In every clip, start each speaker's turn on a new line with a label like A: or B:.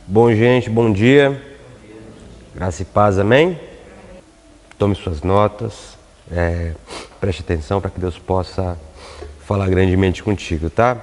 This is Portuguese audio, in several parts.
A: Bom, gente, bom dia. Graça e paz, amém? Tome suas notas, preste atenção para que Deus possa falar grandemente contigo, tá?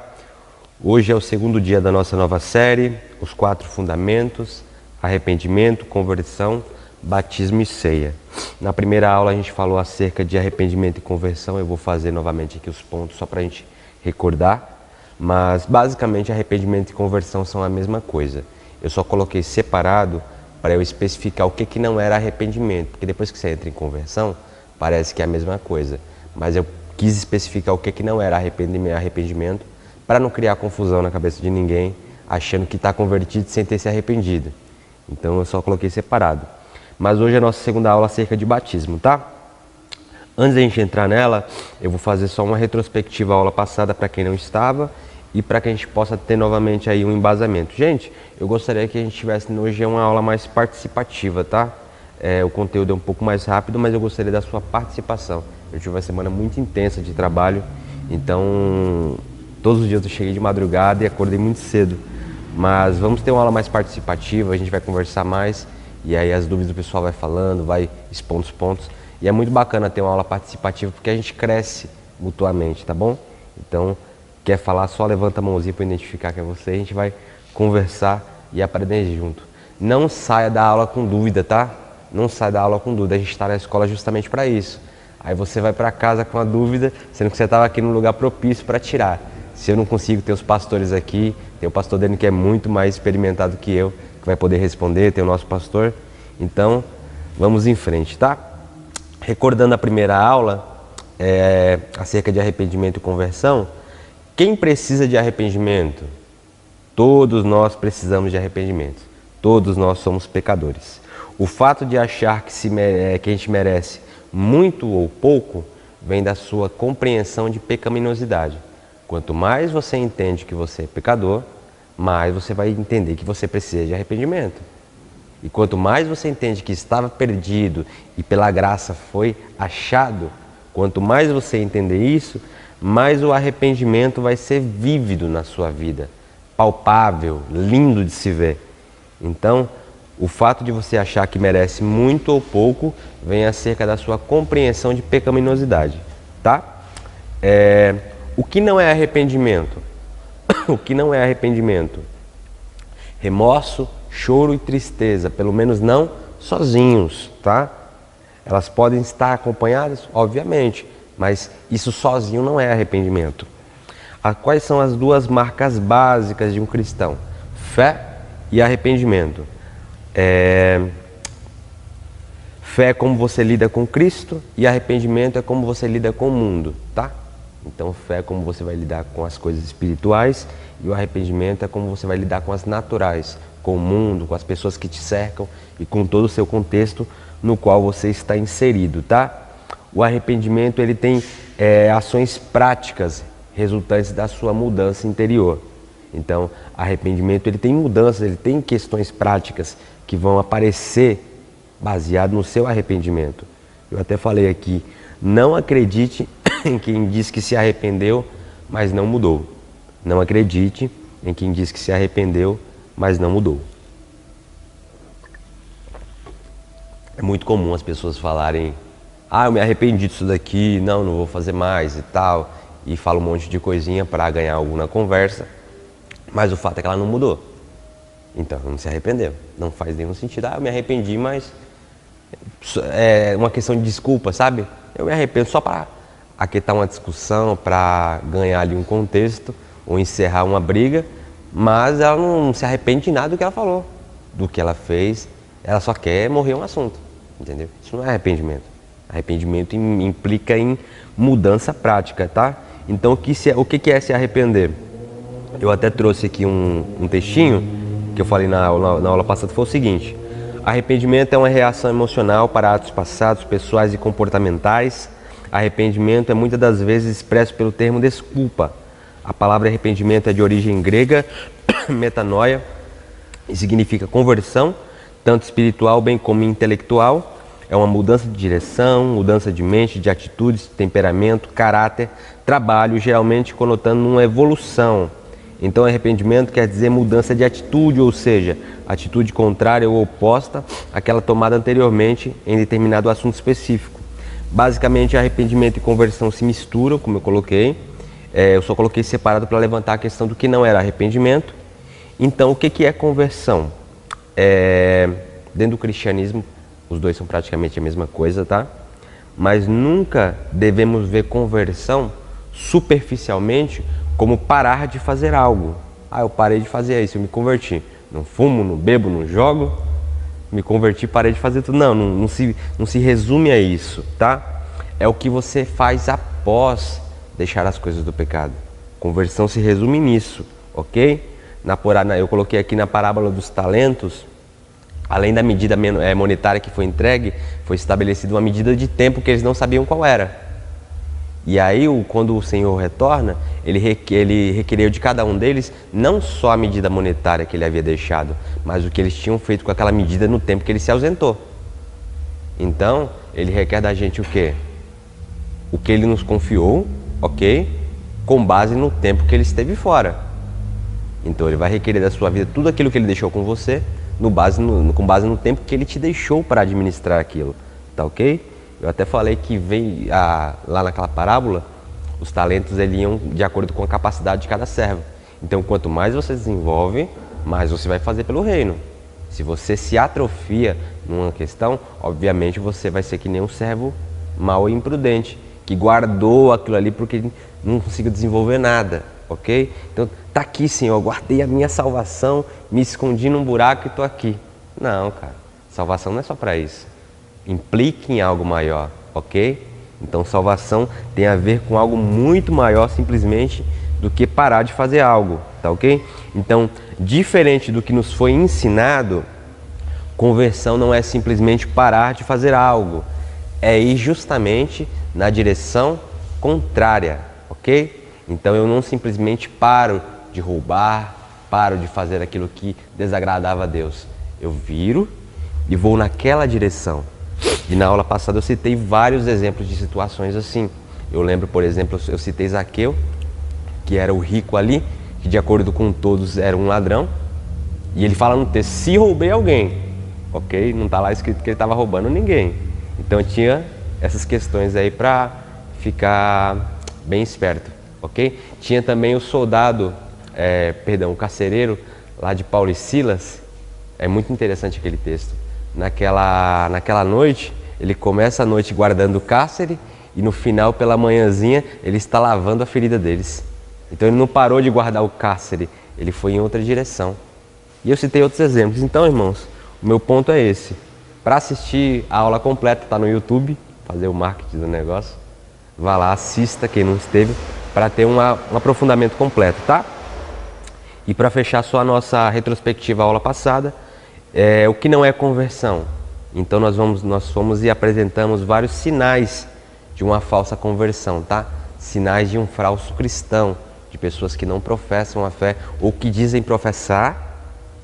A: Hoje é o segundo dia da nossa nova série, os 4 fundamentos: arrependimento, conversão, batismo e ceia. Na primeira aula a gente falou acerca de arrependimento e conversão. Eu vou fazer novamente aqui os pontos só para a gente recordar, mas basicamente arrependimento e conversão são a mesma coisa. Eu só coloquei separado para eu especificar o que não era arrependimento, porque depois que você entra em conversão, parece que é a mesma coisa. Mas eu quis especificar o que não era arrependimento, para não criar confusão na cabeça de ninguém, achando que está convertido sem ter se arrependido. Então eu só coloquei separado. Mas hoje é a nossa segunda aula acerca de batismo, tá? Antes da gente entrar nela, eu vou fazer só uma retrospectiva à aula passada para quem não estava, e para que a gente possa ter novamente aí um embasamento. Gente, eu gostaria que a gente tivesse hoje uma aula mais participativa, tá? O conteúdo é um pouco mais rápido, mas eu gostaria da sua participação. Eu tive uma semana muito intensa de trabalho, então todos os dias eu cheguei de madrugada e acordei muito cedo. Mas vamos ter uma aula mais participativa, a gente vai conversar mais, e aí as dúvidas do pessoal vai falando, vai expondo os pontos. E é muito bacana ter uma aula participativa, porque a gente cresce mutuamente, tá bom? Então, quer falar, só levanta a mãozinha para identificar que é você, a gente vai conversar e aprender junto. Não saia da aula com dúvida, tá? Não saia da aula com dúvida, a gente está na escola justamente para isso. Aí você vai para casa com a dúvida, sendo que você estava aqui num lugar propício para tirar. Se eu não consigo ter os pastores aqui, tem o pastor Dani que é muito mais experimentado que eu, que vai poder responder, tem o nosso pastor. Então, vamos em frente, tá? Recordando a primeira aula, acerca de arrependimento e conversão, quem precisa de arrependimento? Todos nós precisamos de arrependimento. Todos nós somos pecadores. O fato de achar que a gente merece muito ou pouco vem da sua compreensão de pecaminosidade. Quanto mais você entende que você é pecador, mais você vai entender que você precisa de arrependimento. E quanto mais você entende que estava perdido e pela graça foi achado, quanto mais você entender isso, mais o arrependimento vai ser vívido na sua vida, palpável, lindo de se ver. Então, o fato de você achar que merece muito ou pouco vem acerca da sua compreensão de pecaminosidade, tá? O que não é arrependimento? O que não é arrependimento? Remorso, choro e tristeza, pelo menos não sozinhos, tá? Elas podem estar acompanhadas, obviamente, mas isso sozinho não é arrependimento. Quais são as duas marcas básicas de um cristão? Fé e arrependimento. Fé é como você lida com Cristo e arrependimento é como você lida com o mundo, tá? Então fé é como você vai lidar com as coisas espirituais e o arrependimento é como você vai lidar com as naturais, com o mundo, com as pessoas que te cercam e com todo o seu contexto no qual você está inserido, tá? O arrependimento ele tem ações práticas resultantes da sua mudança interior. Então, arrependimento ele tem mudanças, ele tem questões práticas que vão aparecer baseado no seu arrependimento. Eu até falei aqui, não acredite em quem diz que se arrependeu, mas não mudou. Não acredite em quem diz que se arrependeu, mas não mudou. É muito comum as pessoas falarem: eu me arrependi disso daqui, não vou fazer mais e tal, e fala um monte de coisinha para ganhar algo na conversa, mas o fato é que ela não mudou. Então, não se arrependeu. Não faz nenhum sentido. Eu me arrependi, mas é uma questão de desculpa, sabe? Eu me arrependo só para aquietar uma discussão, para ganhar ali um contexto, ou encerrar uma briga, mas ela não se arrepende de nada do que ela falou, do que ela fez, ela só quer morrer um assunto, entendeu? Isso não é arrependimento. Arrependimento implica em mudança prática, tá? Então, o que é se arrepender? Eu até trouxe aqui um textinho que eu falei na aula passada, foi o seguinte: arrependimento é uma reação emocional para atos passados, pessoais e comportamentais. Arrependimento é muitas das vezes expresso pelo termo desculpa. A palavra arrependimento é de origem grega, metanoia, e significa conversão, tanto espiritual bem como intelectual. é uma mudança de direção, mudança de mente, de atitudes, temperamento, caráter, trabalho, geralmente conotando uma evolução. Então, arrependimento quer dizer mudança de atitude, ou seja, atitude contrária ou oposta àquela tomada anteriormente em determinado assunto específico. Basicamente, arrependimento e conversão se misturam, como eu coloquei. Eu só coloquei separado para levantar a questão do que não era arrependimento. Então, o que é conversão? Dentro do cristianismo, os dois são praticamente a mesma coisa, tá? Mas nunca devemos ver conversão superficialmente como parar de fazer algo. Eu parei de fazer isso, eu me converti. Não fumo, não bebo, não jogo, me converti, parei de fazer tudo. Não se resume a isso, tá? É o que você faz após deixar as coisas do pecado. Conversão se resume nisso, ok? Eu coloquei aqui na parábola dos talentos, além da medida monetária que foi entregue, foi estabelecida uma medida de tempo que eles não sabiam qual era. E aí, quando o Senhor retorna, ele requeriu de cada um deles não só a medida monetária que ele havia deixado, mas o que eles tinham feito com aquela medida no tempo que ele se ausentou. Então, ele requer da gente o quê? O que ele nos confiou, ok? Com base no tempo que ele esteve fora. Então, ele vai requerer da sua vida tudo aquilo que ele deixou com você, com base no tempo que ele te deixou para administrar aquilo, tá ok? Eu até falei que lá naquela parábola, os talentos iam de acordo com a capacidade de cada servo. Então, quanto mais você desenvolve, mais você vai fazer pelo reino. Se você se atrofia numa questão, obviamente você vai ser que nem um servo mau e imprudente, que guardou aquilo ali porque não conseguiu desenvolver nada, ok? Então, tá aqui, Senhor, eu guardei a minha salvação, me escondi num buraco e tô aqui. Não, cara, salvação não é só para isso. Implica em algo maior, ok? Então, salvação tem a ver com algo muito maior simplesmente do que parar de fazer algo, tá ok? Então, diferente do que nos foi ensinado, conversão não é simplesmente parar de fazer algo, é ir justamente na direção contrária, ok? Então, eu não simplesmente paro de roubar, paro de fazer aquilo que desagradava a Deus. Eu viro e vou naquela direção. E na aula passada eu citei vários exemplos de situações assim. Eu lembro, por exemplo, eu citei Zaqueu, que era o rico ali, que de acordo com todos era um ladrão. E ele fala no texto, se roubei alguém, ok? Não está lá escrito que ele estava roubando ninguém. Então tinha essas questões aí para ficar bem esperto, ok? Tinha também o soldado, o carcereiro lá de Paulo e Silas. É muito interessante aquele texto. Naquela noite, ele começa a noite guardando o cárcere e no final, pela manhãzinha, ele está lavando a ferida deles. Então ele não parou de guardar o cárcere, ele foi em outra direção. E eu citei outros exemplos. Então, irmãos, o meu ponto é esse. Para assistir a aula completa, está no YouTube, fazer o marketing do negócio. Vá lá, assista quem não esteve, para ter um aprofundamento completo, tá? E para fechar só a nossa retrospectiva à aula passada, o que não é conversão? Então nós fomos e apresentamos vários sinais de uma falsa conversão, tá? Sinais de um falso cristão, de pessoas que não professam a fé ou que dizem professar,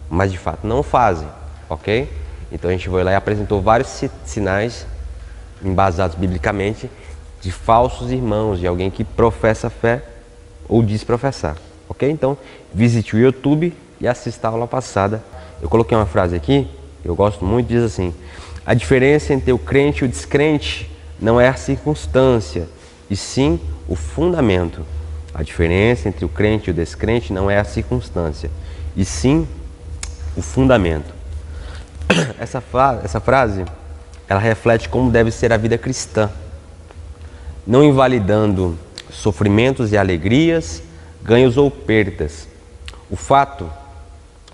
A: mas de fato não fazem, ok? Então a gente foi lá e apresentou vários sinais embasados biblicamente de falsos irmãos, de alguém que professa a fé ou diz professar, ok? Então visite o YouTube e assista a aula passada. Eu coloquei uma frase aqui, eu gosto muito, diz assim: a diferença entre o crente e o descrente não é a circunstância, e sim o fundamento. A diferença entre o crente e o descrente não é a circunstância, e sim o fundamento. Essa frase, ela reflete como deve ser a vida cristã, não invalidando sofrimentos e alegrias, ganhos ou perdas. O fato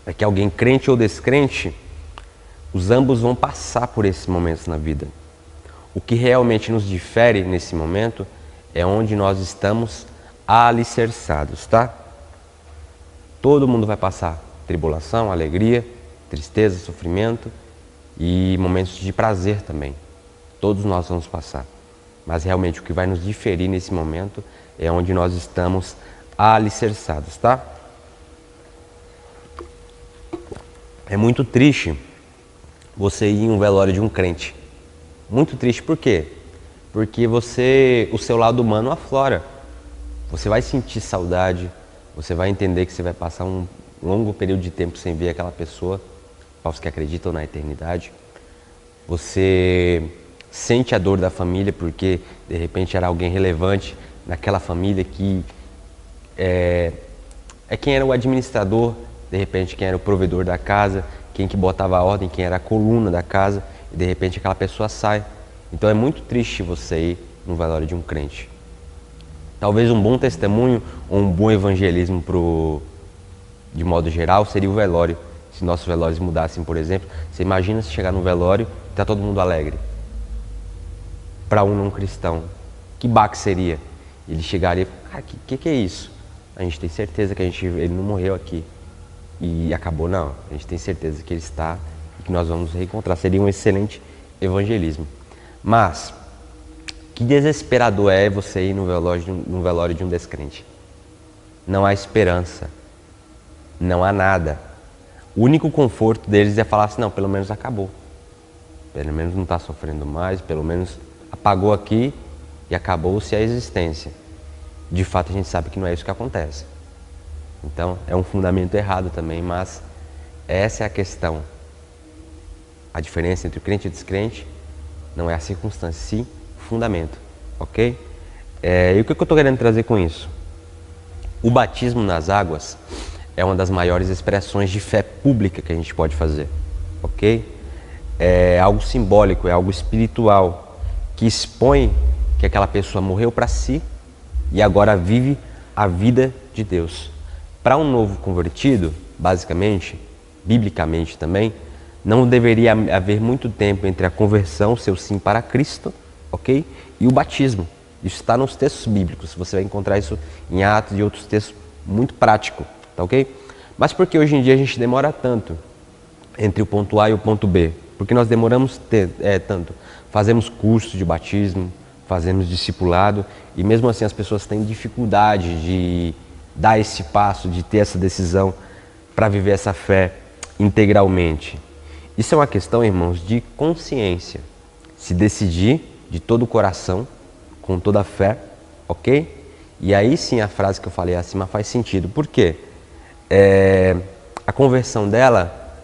A: é que alguém crente ou descrente, os ambos vão passar por esses momentos na vida. O que realmente nos difere nesse momento é onde nós estamos alicerçados, tá? Todo mundo vai passar tribulação, alegria, tristeza, sofrimento e momentos de prazer também. Todos nós vamos passar. Mas realmente o que vai nos diferir nesse momento é onde nós estamos alicerçados, tá? É muito triste você ir em um velório de um crente. Muito triste, por quê? Porque o seu lado humano aflora. Você vai sentir saudade, você vai entender que você vai passar um longo período de tempo sem ver aquela pessoa, para os que acreditam na eternidade. Você sente a dor da família, porque de repente era alguém relevante naquela família que é quem era o administrador, de repente quem era o provedor da casa, quem que botava a ordem, quem era a coluna da casa, e de repente aquela pessoa sai. Então é muito triste você ir no velório de um crente. Talvez um bom testemunho ou um bom evangelismo de modo geral seria o velório. Se nossos velórios mudassem, por exemplo, você imagina se chegar no velório e está todo mundo alegre. Para um não cristão, que baque seria? Ele chegaria e que é isso? A gente tem certeza que ele não morreu aqui e acabou, não. A gente tem certeza que ele está e que nós vamos nos reencontrar. Seria um excelente evangelismo. Mas, que desesperador é você ir no velório de um descrente. Não há esperança. Não há nada. O único conforto deles é falar assim, não, pelo menos acabou. Pelo menos não está sofrendo mais, pelo menos apagou aqui e acabou-se a existência. De fato, a gente sabe que não é isso que acontece. Então, é um fundamento errado também, mas essa é a questão. A diferença entre o crente e o descrente não é a circunstância, sim o fundamento, ok? E o que eu estou querendo trazer com isso? O batismo nas águas é uma das maiores expressões de fé pública que a gente pode fazer, ok? É algo simbólico, é algo espiritual, que expõe que aquela pessoa morreu para si e agora vive a vida de Deus. Para um novo convertido, basicamente, biblicamente também, não deveria haver muito tempo entre a conversão, seu sim para Cristo, ok? E o batismo. Isso está nos textos bíblicos. Você vai encontrar isso em Atos e outros textos muito práticos, tá ok? Mas por que hoje em dia a gente demora tanto entre o ponto A e o ponto B? Porque nós demoramos tanto. Fazemos curso de batismo, fazemos discipulado e mesmo assim as pessoas têm dificuldade de dar esse passo, de ter essa decisão para viver essa fé integralmente. Isso é uma questão, irmãos, de consciência. Se decidir de todo o coração, com toda a fé, ok? E aí sim a frase que eu falei acima faz sentido. Por quê? A conversão dela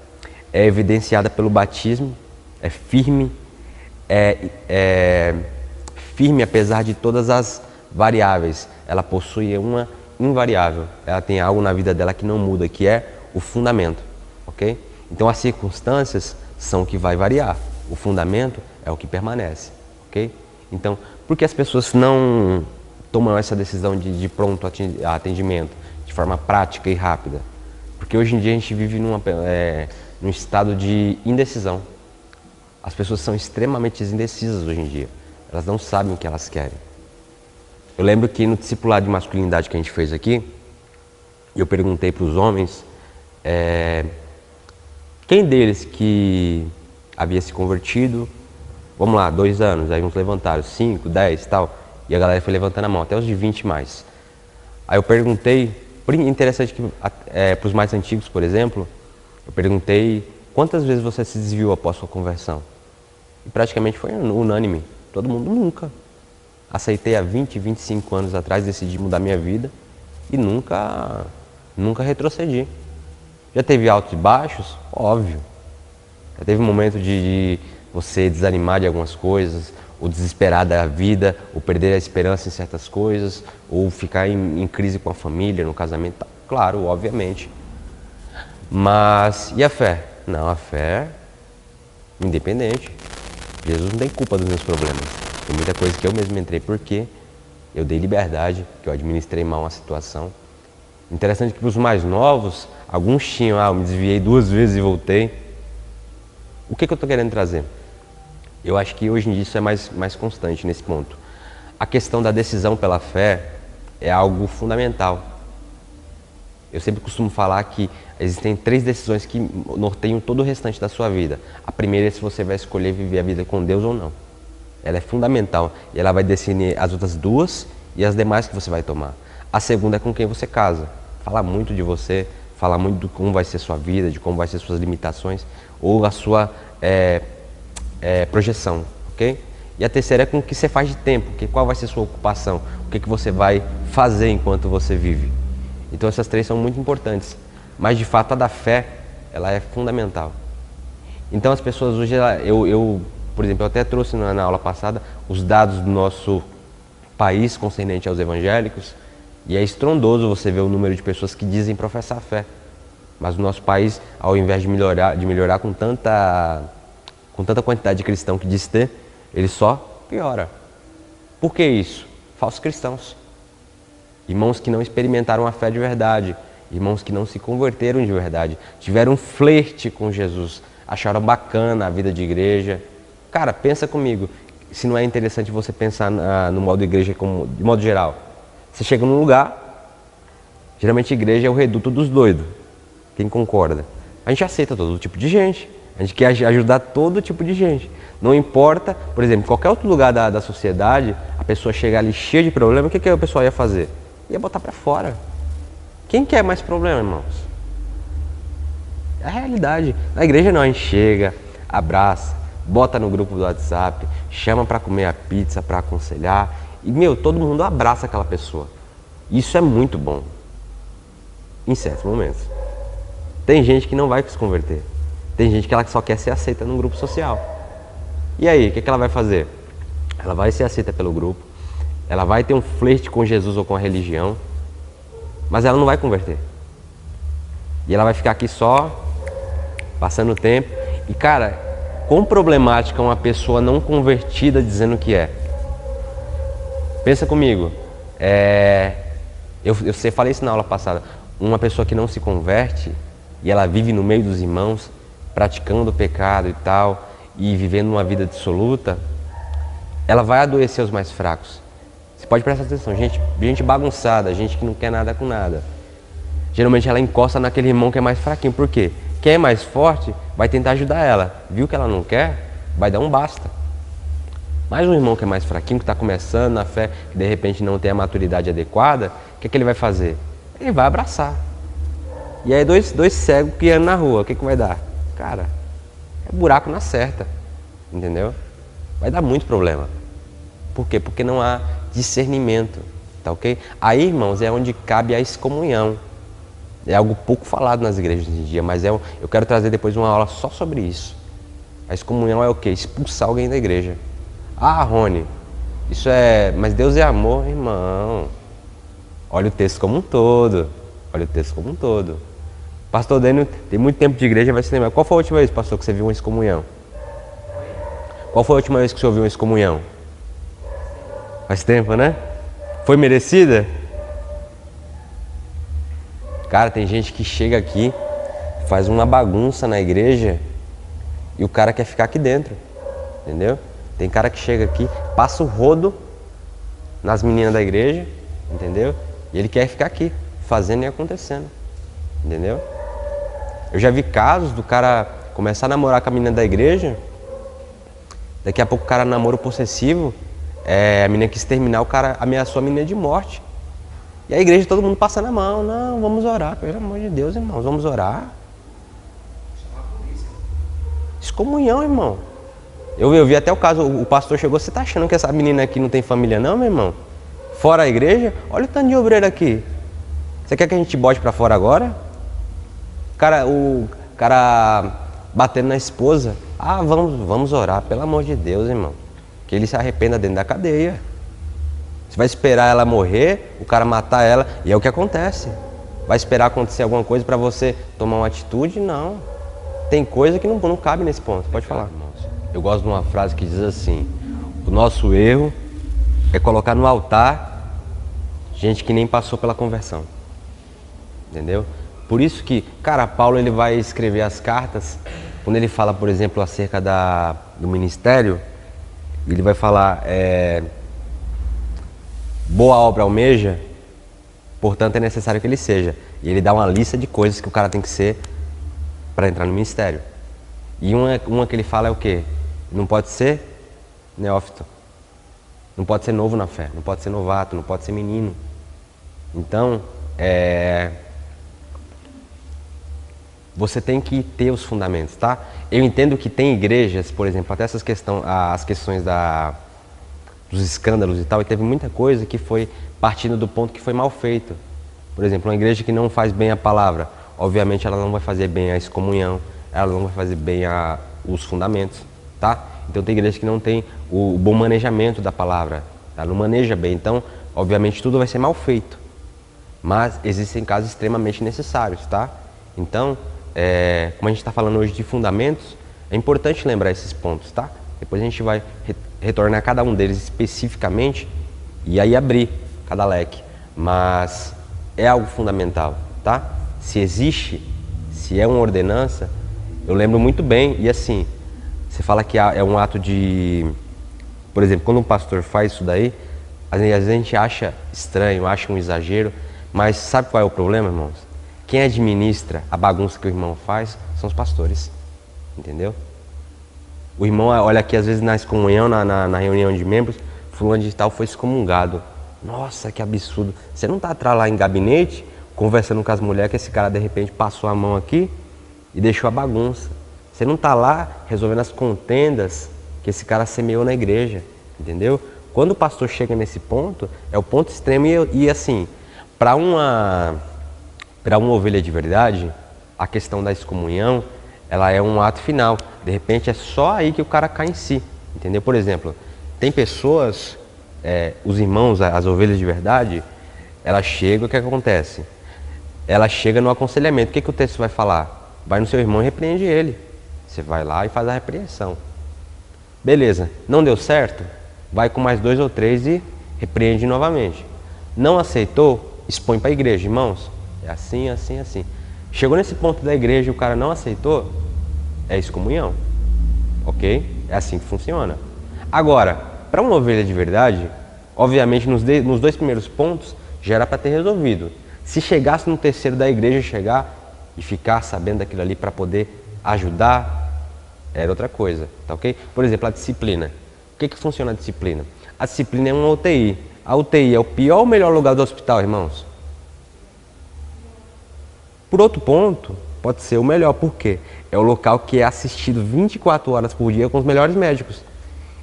A: é evidenciada pelo batismo, é firme, firme apesar de todas as variáveis. Ela possui uma invariável. Ela tem algo na vida dela que não muda, que é o fundamento, ok? Então as circunstâncias são o que vai variar, o fundamento é o que permanece, ok? Então, por que as pessoas não tomam essa decisão de pronto atendimento, de forma prática e rápida? Porque hoje em dia a gente vive num estado de indecisão. As pessoas são extremamente indecisas hoje em dia, elas não sabem o que elas querem. Eu lembro que no discipulado de masculinidade que a gente fez aqui, eu perguntei para os homens quem deles que havia se convertido, vamos lá, 2 anos, aí uns levantaram, 5, 10 e tal, e a galera foi levantando a mão, até os de 20 mais. Aí eu perguntei, interessante que para os mais antigos, por exemplo, eu perguntei quantas vezes você se desviou após sua conversão? E praticamente foi unânime, todo mundo nunca. Aceitei há 20, 25 anos atrás, decidi mudar minha vida e nunca retrocedi. Já teve altos e baixos? Óbvio. Já teve um momento de você desanimar de algumas coisas, ou desesperar da vida, ou perder a esperança em certas coisas, ou ficar em crise com a família, no casamento. Claro, obviamente. Mas, e a fé? Não, a fé é independente. Jesus não tem culpa dos meus problemas. Tem muita coisa que eu mesmo entrei porque eu dei liberdade, que eu administrei mal uma situação. Interessante que para os mais novos, alguns tinham, eu me desviei 2 vezes e voltei. O que eu estou querendo trazer? Eu acho que hoje em dia isso é mais constante nesse ponto. A questão da decisão pela fé é algo fundamental. Eu sempre costumo falar que existem 3 decisões que norteiam todo o restante da sua vida. A primeira é se você vai escolher viver a vida com Deus ou não. Ela é fundamental e ela vai definir as outras 2 e as demais que você vai tomar. A segunda é com quem você casa. Fala muito de você, fala muito de como vai ser sua vida, de como vai ser suas limitações ou a sua projeção, ok? E a terceira é com o que você faz de tempo, qual vai ser a sua ocupação, o que você vai fazer enquanto você vive. Então essas três são muito importantes, mas de fato a da fé, ela é fundamental. Então as pessoas hoje, por exemplo, eu até trouxe na aula passada os dados do nosso país concernente aos evangélicos, e é estrondoso você ver o número de pessoas que dizem professar a fé. Mas o nosso país, ao invés de melhorar com tanta quantidade de cristão que diz ter, ele só piora. Por que isso? Falsos cristãos. Irmãos que não experimentaram a fé de verdade. Irmãos que não se converteram de verdade. Tiveram um flerte com Jesus. Acharam bacana a vida de igreja. Cara, pensa comigo. Se não é interessante você pensar no modo igreja de modo geral. Você chega num lugar, geralmente a igreja é o reduto dos doidos. Quem concorda? A gente aceita todo tipo de gente. A gente quer ajudar todo tipo de gente. Não importa, por exemplo, em qualquer outro lugar da sociedade, a pessoa chegar ali cheia de problema, o que o pessoal ia fazer? Ia botar pra fora. Quem quer mais problema, irmãos? É a realidade. Na igreja não, a gente chega, abraça, bota no grupo do WhatsApp, chama pra comer a pizza, pra aconselhar. E, todo mundo abraça aquela pessoa. Isso é muito bom. Em certos momentos. Tem gente que não vai se converter. Tem gente que ela só quer ser aceita num grupo social. E aí, o que ela vai fazer? Ela vai ser aceita pelo grupo, ela vai ter um flerte com Jesus ou com a religião, mas ela não vai converter. E ela vai ficar aqui só, passando o tempo. E cara, quão problemática uma pessoa não convertida dizendo que é? Pensa comigo, eu falei isso na aula passada, uma pessoa que não se converte e ela vive no meio dos irmãos, praticando o pecado e tal, e vivendo uma vida dissoluta, ela vai adoecer os mais fracos. Você pode prestar atenção, gente bagunçada, gente que não quer nada com nada. Geralmente ela encosta naquele irmão que é mais fraquinho. Por quê? Quem é mais forte vai tentar ajudar ela. Viu que ela não quer? Vai dar um basta. Mas um irmão que é mais fraquinho, que está começando na fé, que de repente não tem a maturidade adequada, o que ele vai fazer? Ele vai abraçar. E aí dois cegos que andam na rua, o que vai dar? Cara, é buraco na certa, entendeu? Vai dar muito problema. Por quê? Porque não há discernimento, tá ok? Aí, irmãos, é onde cabe a excomunhão. É algo pouco falado nas igrejas hoje em dia, mas eu quero trazer depois uma aula só sobre isso. A excomunhão é o quê? Expulsar alguém da igreja. Ah, Rony, isso é... Mas Deus é amor, irmão. Olha o texto como um todo. Olha o texto como um todo. Pastor Daniel tem muito tempo de igreja, vai se lembrar. Qual foi a última vez, pastor, que você viu uma excomunhão? Qual foi a última vez que você ouviu uma excomunhão? Faz tempo, né? Foi merecida? Cara, tem gente que chega aqui, faz uma bagunça na igreja e o cara quer ficar aqui dentro, entendeu? Tem cara que chega aqui, passa o rodo nas meninas da igreja, entendeu? E ele quer ficar aqui, fazendo e acontecendo, entendeu? Eu já vi casos do cara começar a namorar com a menina da igreja, daqui a pouco o cara namoro possessivo, a menina quis terminar, o cara ameaçou a menina de morte. E a igreja, todo mundo passando a mão, não, vamos orar, pelo amor de Deus, irmãos, vamos orar. Excomunhão, irmão. Eu vi até o caso, o pastor chegou, você tá achando que essa menina aqui não tem família não, meu irmão? Fora a igreja, olha o tanto de obreiro aqui. Você quer que a gente bote pra fora agora? O cara batendo na esposa, vamos orar, pelo amor de Deus, irmão. Que ele se arrependa dentro da cadeia. Você vai esperar ela morrer, o cara matar ela, e é o que acontece. Vai esperar acontecer alguma coisa para você tomar uma atitude? Não. Tem coisa que não cabe nesse ponto. Pode falar. Eu gosto de uma frase que diz assim: o nosso erro é colocar no altar gente que nem passou pela conversão. Entendeu? Por isso que, cara, Paulo ele vai escrever as cartas, quando ele fala, por exemplo, acerca do ministério, ele vai falar... boa obra almeja, portanto é necessário que ele seja. E ele dá uma lista de coisas que o cara tem que ser para entrar no ministério. E uma que ele fala é o quê? Não pode ser neófito. Não pode ser novo na fé, não pode ser novato, não pode ser menino. você tem que ter os fundamentos, tá? Eu entendo que tem igrejas, por exemplo, até as questões dos escândalos e tal, e teve muita coisa que foi partindo do ponto que foi mal feito. Por exemplo, uma igreja que não faz bem a palavra, obviamente ela não vai fazer bem a excomunhão, ela não vai fazer bem os fundamentos, tá? Então tem igreja que não tem o bom manejamento da palavra, ela não maneja bem, então obviamente tudo vai ser mal feito. Mas existem casos extremamente necessários, tá? Então, como a gente está falando hoje de fundamentos, é importante lembrar esses pontos, tá? Depois a gente vai retornar a cada um deles especificamente e aí abrir cada leque. Mas é algo fundamental, tá? Se existe, se é uma ordenança, eu lembro muito bem, e assim, você fala que é um ato de... Por exemplo, quando um pastor faz isso daí, às vezes a gente acha estranho, acha um exagero, mas sabe qual é o problema, irmãos? Quem administra a bagunça que o irmão faz são os pastores, entendeu? O irmão olha aqui, às vezes na excomunhão, na reunião de membros, fulano de tal foi excomungado. Nossa, que absurdo. Você não está atrás lá em gabinete, conversando com as mulheres, que esse cara de repente passou a mão aqui e deixou a bagunça. Você não está lá resolvendo as contendas que esse cara semeou na igreja, entendeu? Quando o pastor chega nesse ponto, é o ponto extremo e assim, para uma ovelha de verdade, a questão da excomunhão, ela é um ato final. De repente é só aí que o cara cai em si, entendeu? Por exemplo, tem pessoas, os irmãos, as ovelhas de verdade, elas chegam, o que acontece? Ela chega no aconselhamento. O que o texto vai falar? Vai no seu irmão e repreende ele. Você vai lá e faz a repreensão. Beleza, não deu certo? Vai com mais 2 ou 3 e repreende novamente. Não aceitou? Expõe para a igreja, irmãos. É assim, assim, assim. Chegou nesse ponto da igreja e o cara não aceitou, é excomunhão. Ok? É assim que funciona. Agora, para uma ovelha de verdade, obviamente nos 2 primeiros pontos já era para ter resolvido. Se chegasse no terceiro da igreja, chegar e ficar sabendo daquilo ali para poder ajudar, era outra coisa, tá ok? Por exemplo, a disciplina. O que funciona a disciplina? A disciplina é uma UTI. A UTI é o pior ou melhor lugar do hospital, irmãos? Por outro ponto, pode ser o melhor. Por quê? É o local que é assistido 24 horas por dia com os melhores médicos.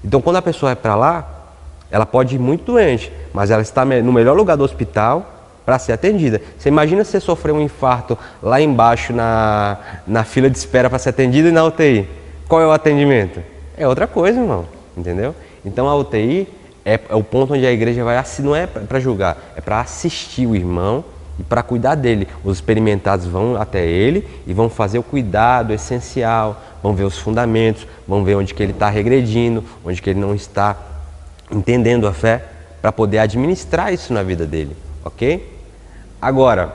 A: Então, quando a pessoa vai para lá, ela pode ir muito doente, mas ela está no melhor lugar do hospital para ser atendida. Você imagina você sofrer um infarto lá embaixo na fila de espera para ser atendido e na UTI. Qual é o atendimento? É outra coisa, irmão. Entendeu? Então, a UTI é o ponto onde a igreja vai, não é para julgar, é para assistir o irmão e para cuidar dele. Os experimentados vão até ele e vão fazer o cuidado essencial, vão ver os fundamentos, vão ver onde que ele está regredindo, onde que ele não está entendendo a fé, para poder administrar isso na vida dele, ok? Agora,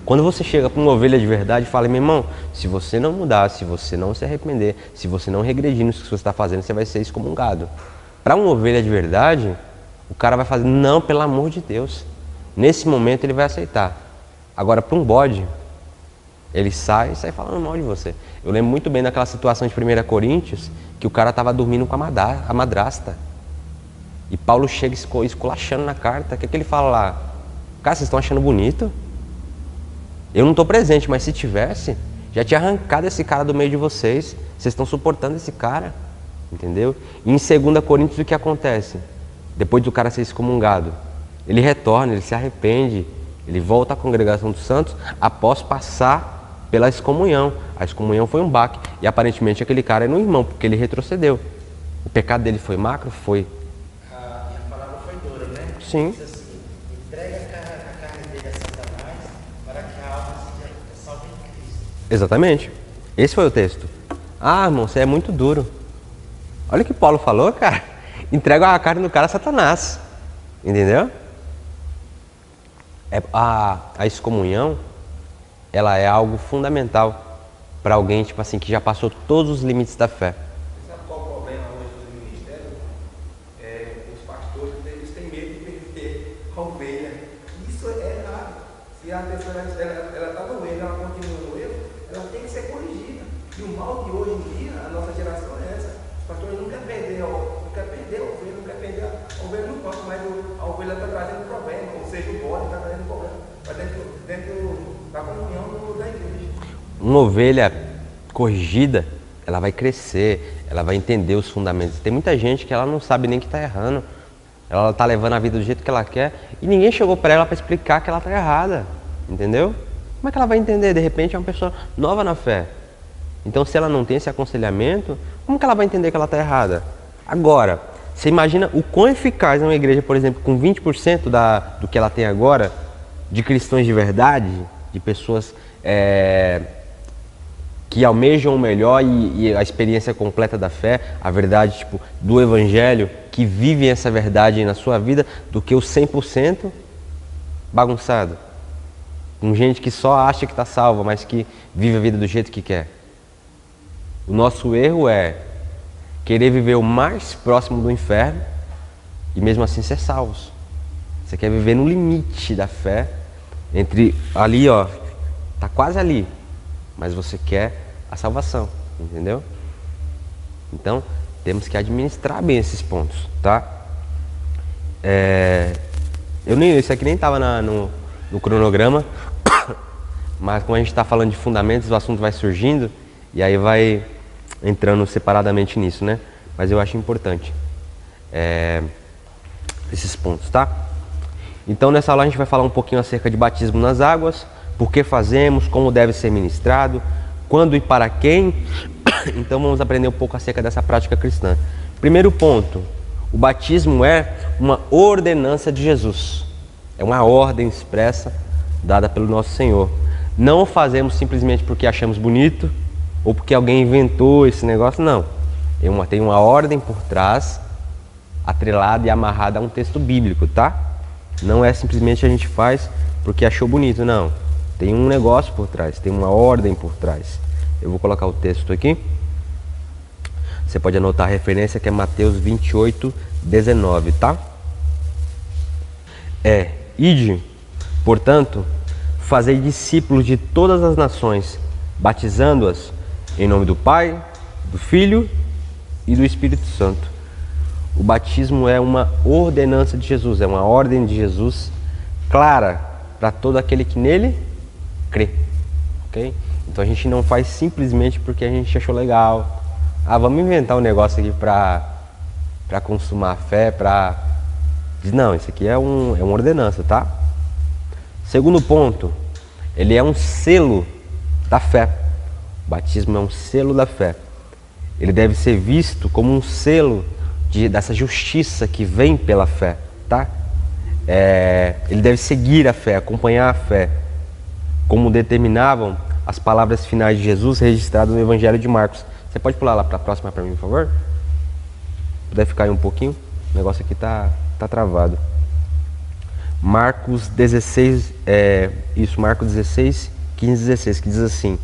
A: quando você chega para uma ovelha de verdade e fala, meu irmão, se você não mudar, se você não se arrepender, se você não regredir nisso que você está fazendo, você vai ser excomungado. Para uma ovelha de verdade, o cara vai fazer, não, pelo amor de Deus. Nesse momento ele vai aceitar. Agora, para um bode, ele sai falando mal de você. Eu lembro muito bem daquela situação de 1 Coríntios, que o cara estava dormindo com a madrasta. E Paulo chega esculachando na carta. O que ele fala lá? Cara, vocês estão achando bonito? Eu não estou presente, mas se tivesse, já tinha arrancado esse cara do meio de vocês. Vocês estão suportando esse cara. Entendeu? E em 2 Coríntios o que acontece? Depois do cara ser excomungado, ele retorna, ele se arrepende, ele volta à congregação dos santos após passar pela excomunhão. A excomunhão foi um baque e aparentemente aquele cara era um irmão, porque ele retrocedeu. O pecado dele foi macro? Foi.
B: A palavra foi dura, né?
A: Sim.
B: Diz assim, entrega a carne dele a Satanás para que a alma seja salva em Cristo.
A: Exatamente. Esse foi o texto. Ah, irmão, você é muito duro. Olha o que Paulo falou, cara. Entrega a carne do cara a Satanás. Entendeu? A excomunhão, ela é algo fundamental para alguém, tipo assim, que já passou todos os limites da fé.
C: Sabe qual o problema hoje do ministério? Os pastores, eles têm medo de perder a ovelha. Isso é errado. Se a pessoa está doendo, ela continua no erro, ela tem que ser corrigida. E o mal de hoje em dia, a nossa geração é essa. Os pastores não querem perder a ovelha, não querem perder a ovelha no corpo, mas a ovelha está trazendo problema, ou seja, o bode está trazendo problema. Mas dentro da comunhão da igreja.
A: Uma ovelha corrigida, ela vai crescer, ela vai entender os fundamentos. Tem muita gente que ela não sabe nem que está errando. Ela está levando a vida do jeito que ela quer e ninguém chegou para ela para explicar que ela está errada, entendeu? Como é que ela vai entender? De repente é uma pessoa nova na fé. Então, se ela não tem esse aconselhamento, como que ela vai entender que ela está errada? Agora, você imagina o quão eficaz é uma igreja, por exemplo, com 20% do que ela tem agora, de cristãos de verdade, de pessoas que almejam o melhor e a experiência completa da fé, a verdade tipo, do Evangelho, que vivem essa verdade na sua vida, do que o 100% bagunçado. Com gente que só acha que está salva, mas que vive a vida do jeito que quer. O nosso erro é querer viver o mais próximo do inferno e mesmo assim ser salvos. Você quer viver no limite da fé, entre ali, ó, tá quase ali, mas você quer a salvação, entendeu? Então, temos que administrar bem esses pontos, tá? Isso aqui nem estava no cronograma, mas como a gente está falando de fundamentos, o assunto vai surgindo e aí vai entrando separadamente nisso, né? Mas eu acho importante esses pontos, tá? Então nessa aula a gente vai falar um pouquinho acerca de batismo nas águas, por que fazemos, como deve ser ministrado, quando e para quem. Então vamos aprender um pouco acerca dessa prática cristã. Primeiro ponto, o batismo é uma ordenança de Jesus. É uma ordem expressa dada pelo nosso Senhor. Não o fazemos simplesmente porque achamos bonito ou porque alguém inventou esse negócio, não. Tem uma ordem por trás, atrelada e amarrada a um texto bíblico, tá? Não é simplesmente a gente faz porque achou bonito, não. Tem um negócio por trás, tem uma ordem por trás. Eu vou colocar o texto aqui. Você pode anotar a referência que é Mateus 28, 19, tá? Ide, portanto, fazei discípulos de todas as nações, batizando-as em nome do Pai, do Filho e do Espírito Santo. O batismo é uma ordenança de Jesus, é uma ordem de Jesus clara para todo aquele que nele crê, ok? Então a gente não faz simplesmente porque a gente achou legal. Vamos inventar um negócio aqui para consumar a fé, Não, isso aqui é uma ordenança, tá? Segundo ponto, ele é um selo da fé. O batismo é um selo da fé. Ele deve ser visto como um selo dessa justiça que vem pela fé, tá? Ele deve seguir a fé, acompanhar a fé, como determinavam as palavras finais de Jesus registradas no Evangelho de Marcos. Você pode pular lá para a próxima para mim, por favor? Puder ficar aí um pouquinho? O negócio aqui tá travado. Marcos 16, Marcos 16, 15, 16, que diz assim: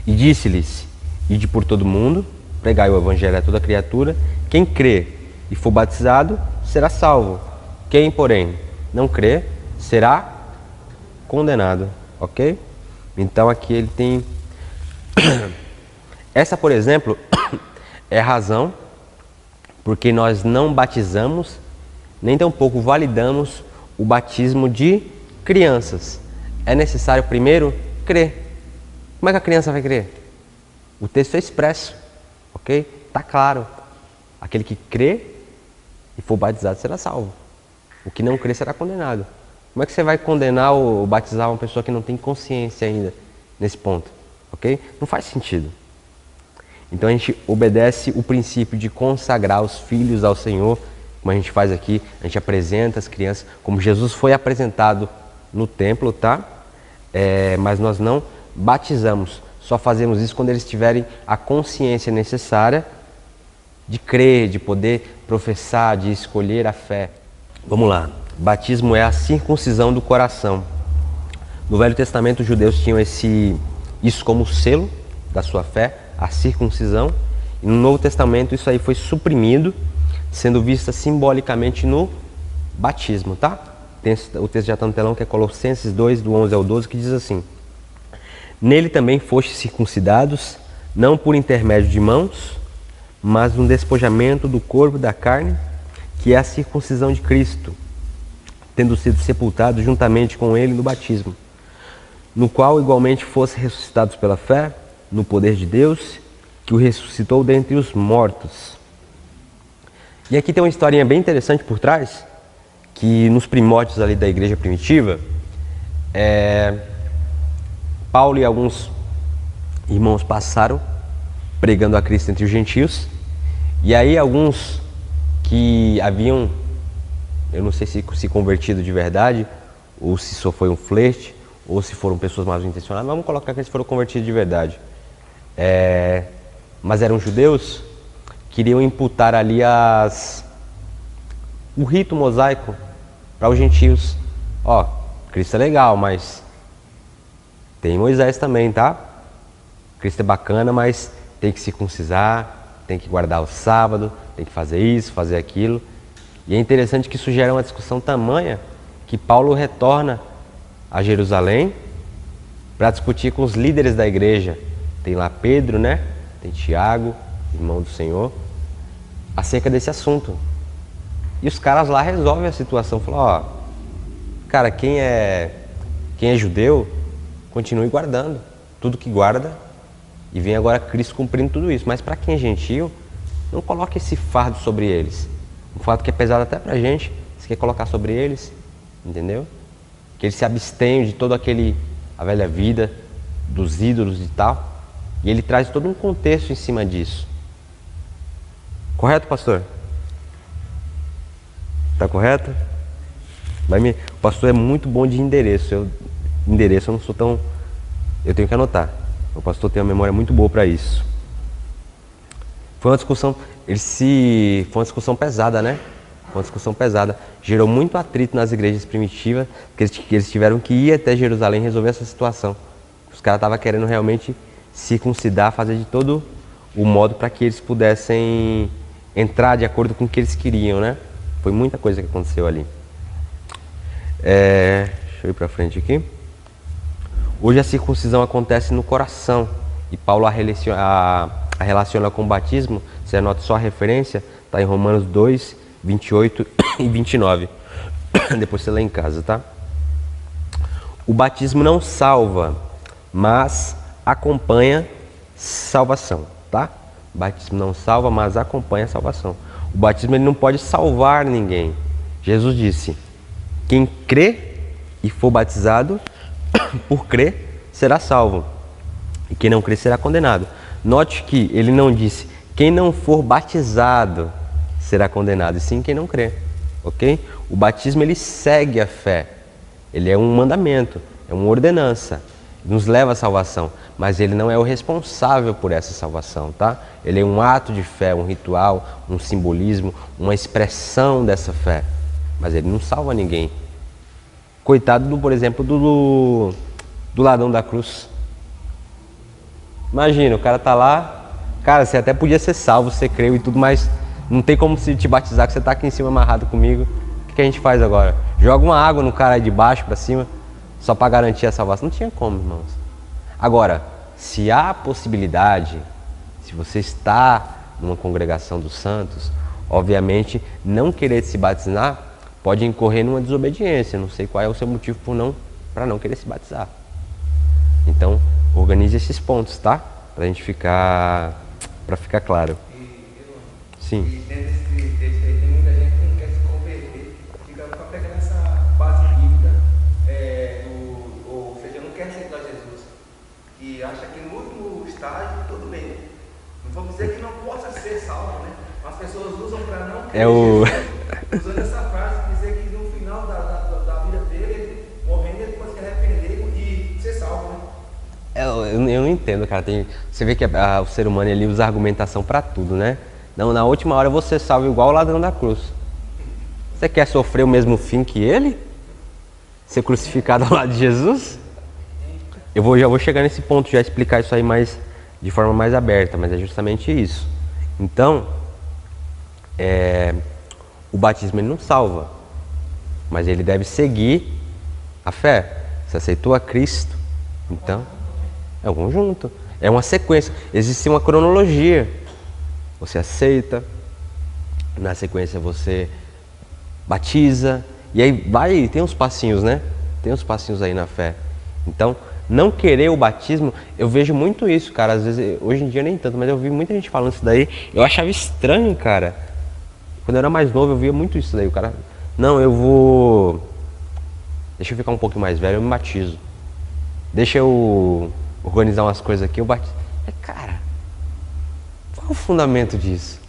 A: E disse-lhes, ide por todo mundo, pregai o Evangelho a toda criatura, quem crê e for batizado será salvo, quem, porém, não crê será condenado, ok? Então aqui ele tem... Essa, por exemplo, é a razão porque nós não batizamos, nem tampouco validamos o batismo de crianças. É necessário primeiro crer. Como é que a criança vai crer? O texto é expresso, ok? Está claro. Aquele que crê e for batizado será salvo. O que não crê será condenado. Como é que você vai condenar ou batizar uma pessoa que não tem consciência ainda nesse ponto? Ok? Não faz sentido. Então a gente obedece o princípio de consagrar os filhos ao Senhor, como a gente faz aqui, a gente apresenta as crianças, como Jesus foi apresentado no templo, tá? Mas nós não batizamos, só fazemos isso quando eles tiverem a consciência necessária de crer, de poder professar, de escolher a fé. Vamos lá, batismo é a circuncisão do coração. No Velho Testamento os judeus tinham isso como selo da sua fé, a circuncisão, e no Novo Testamento isso aí foi suprimido, sendo vista simbolicamente no batismo, tá? O texto já está no telão, que é Colossenses 2, do 11 ao 12, que diz assim: Nele também fostes circuncidados, não por intermédio de mãos, mas no despojamento do corpo da carne, que é a circuncisão de Cristo, tendo sido sepultado juntamente com ele no batismo, no qual igualmente fosse ressuscitados pela fé, no poder de Deus, que o ressuscitou dentre os mortos. E aqui tem uma historinha bem interessante por trás, que nos primórdios ali da igreja primitiva, Paulo e alguns irmãos passaram pregando a Cristo entre os gentios, e aí alguns que haviam, eu não sei se convertido de verdade, ou se só foi um flerte, ou se foram pessoas mal intencionadas, vamos colocar que eles foram convertidos de verdade. Mas eram judeus, queriam imputar ali o rito mosaico para os gentios. Ó, Cristo é legal, mas tem Moisés também, tá? Cristo é bacana, mas tem que circuncisar, tem que guardar o sábado, tem que fazer isso, fazer aquilo. E é interessante que isso gera uma discussão tamanha que Paulo retorna a Jerusalém para discutir com os líderes da igreja. Tem lá Pedro, né? Tem Tiago, irmão do Senhor, acerca desse assunto. E os caras lá resolvem a situação. Falam, ó, cara, quem é judeu, continue guardando tudo que guarda, e vem agora Cristo cumprindo tudo isso. Mas para quem é gentil, não coloque esse fardo sobre eles. Um fardo que é pesado até pra gente, você quer colocar sobre eles, entendeu? Que eles se abstenham de todo a velha vida, dos ídolos e tal. E ele traz todo um contexto em cima disso. Correto, pastor? Tá correto? O pastor é muito bom de endereço. Eu não sou tão... Eu tenho que anotar. O pastor tem uma memória muito boa para isso. Foi uma discussão... Foi uma discussão pesada, né? Foi uma discussão pesada. Gerou muito atrito nas igrejas primitivas, que eles tiveram que ir até Jerusalém resolver essa situação. Os caras estavam querendo realmente circuncidar, fazer de todo o modo para que eles pudessem entrar de acordo com o que eles queriam, né? Foi muita coisa que aconteceu ali. Deixa eu ir para frente aqui. Hoje a circuncisão acontece no coração e Paulo a relaciona com o batismo. Você anota só a referência, está em Romanos 2, 28 e 29. Depois você lê em casa, tá? O batismo não salva, mas acompanha salvação, tá? O batismo não salva, mas acompanha a salvação. O batismo ele não pode salvar ninguém. Jesus disse: quem crê e for batizado, por crer, será salvo. E quem não crer será condenado. Note que ele não disse: quem não for batizado será condenado, e sim quem não crê. Ok? O batismo ele segue a fé. Ele é um mandamento, é uma ordenança. Nos leva à salvação, mas ele não é o responsável por essa salvação, tá? Ele é um ato de fé, um ritual, um simbolismo, uma expressão dessa fé. Mas ele não salva ninguém. Coitado, por exemplo, do ladrão da cruz. Imagina, o cara tá lá, cara, você até podia ser salvo, você creu e tudo, mas não tem como se te batizar, que você tá aqui em cima amarrado comigo. O que a gente faz agora? Joga uma água no cara aí de baixo para cima, só para garantir a salvação. Não tinha como, irmãos. Agora, se há possibilidade, se você está numa congregação dos santos, obviamente não querer se batizar pode incorrer numa desobediência. Não sei qual é o seu motivo para não querer se batizar. Então, organize esses pontos, tá? Para ficar claro. Sim.
C: E dentro desse texto aí tem muita gente que não quer se converter, fica pegando essa base bíblica, ou seja, não quer aceitar Jesus, que acha que no último estágio tudo bem. Não vamos dizer que não possa ser salvo, né? Mas as pessoas usam para não querer Jesus, usando essa frase, dizer que no final da vida dele, morrendo, ele pode se arrepender e ser salvo, né?
A: Eu não entendo, cara. Você vê que o ser humano ele usa argumentação para tudo, né? Não, na última hora você salva igual o ladrão da cruz. Você quer sofrer o mesmo fim que ele? Ser crucificado ao lado de Jesus? Já vou chegar nesse ponto, já explicar isso aí de forma mais aberta, mas é justamente isso. Então, o batismo ele não salva, mas ele deve seguir a fé. Você aceitou a Cristo, então é um conjunto, é uma sequência, existe uma cronologia. Você aceita, na sequência você batiza, e aí tem uns passinhos, né? Tem uns passinhos aí na fé. Então, não querer o batismo, eu vejo muito isso, cara. Às vezes, hoje em dia nem tanto, mas eu vi muita gente falando isso daí. Eu achava estranho, cara. Quando eu era mais novo, eu via muito isso daí. O cara, não, eu vou... Deixa eu ficar um pouquinho mais velho, eu me batizo. Deixa eu organizar umas coisas aqui, eu batizo. Cara, qual é o fundamento disso?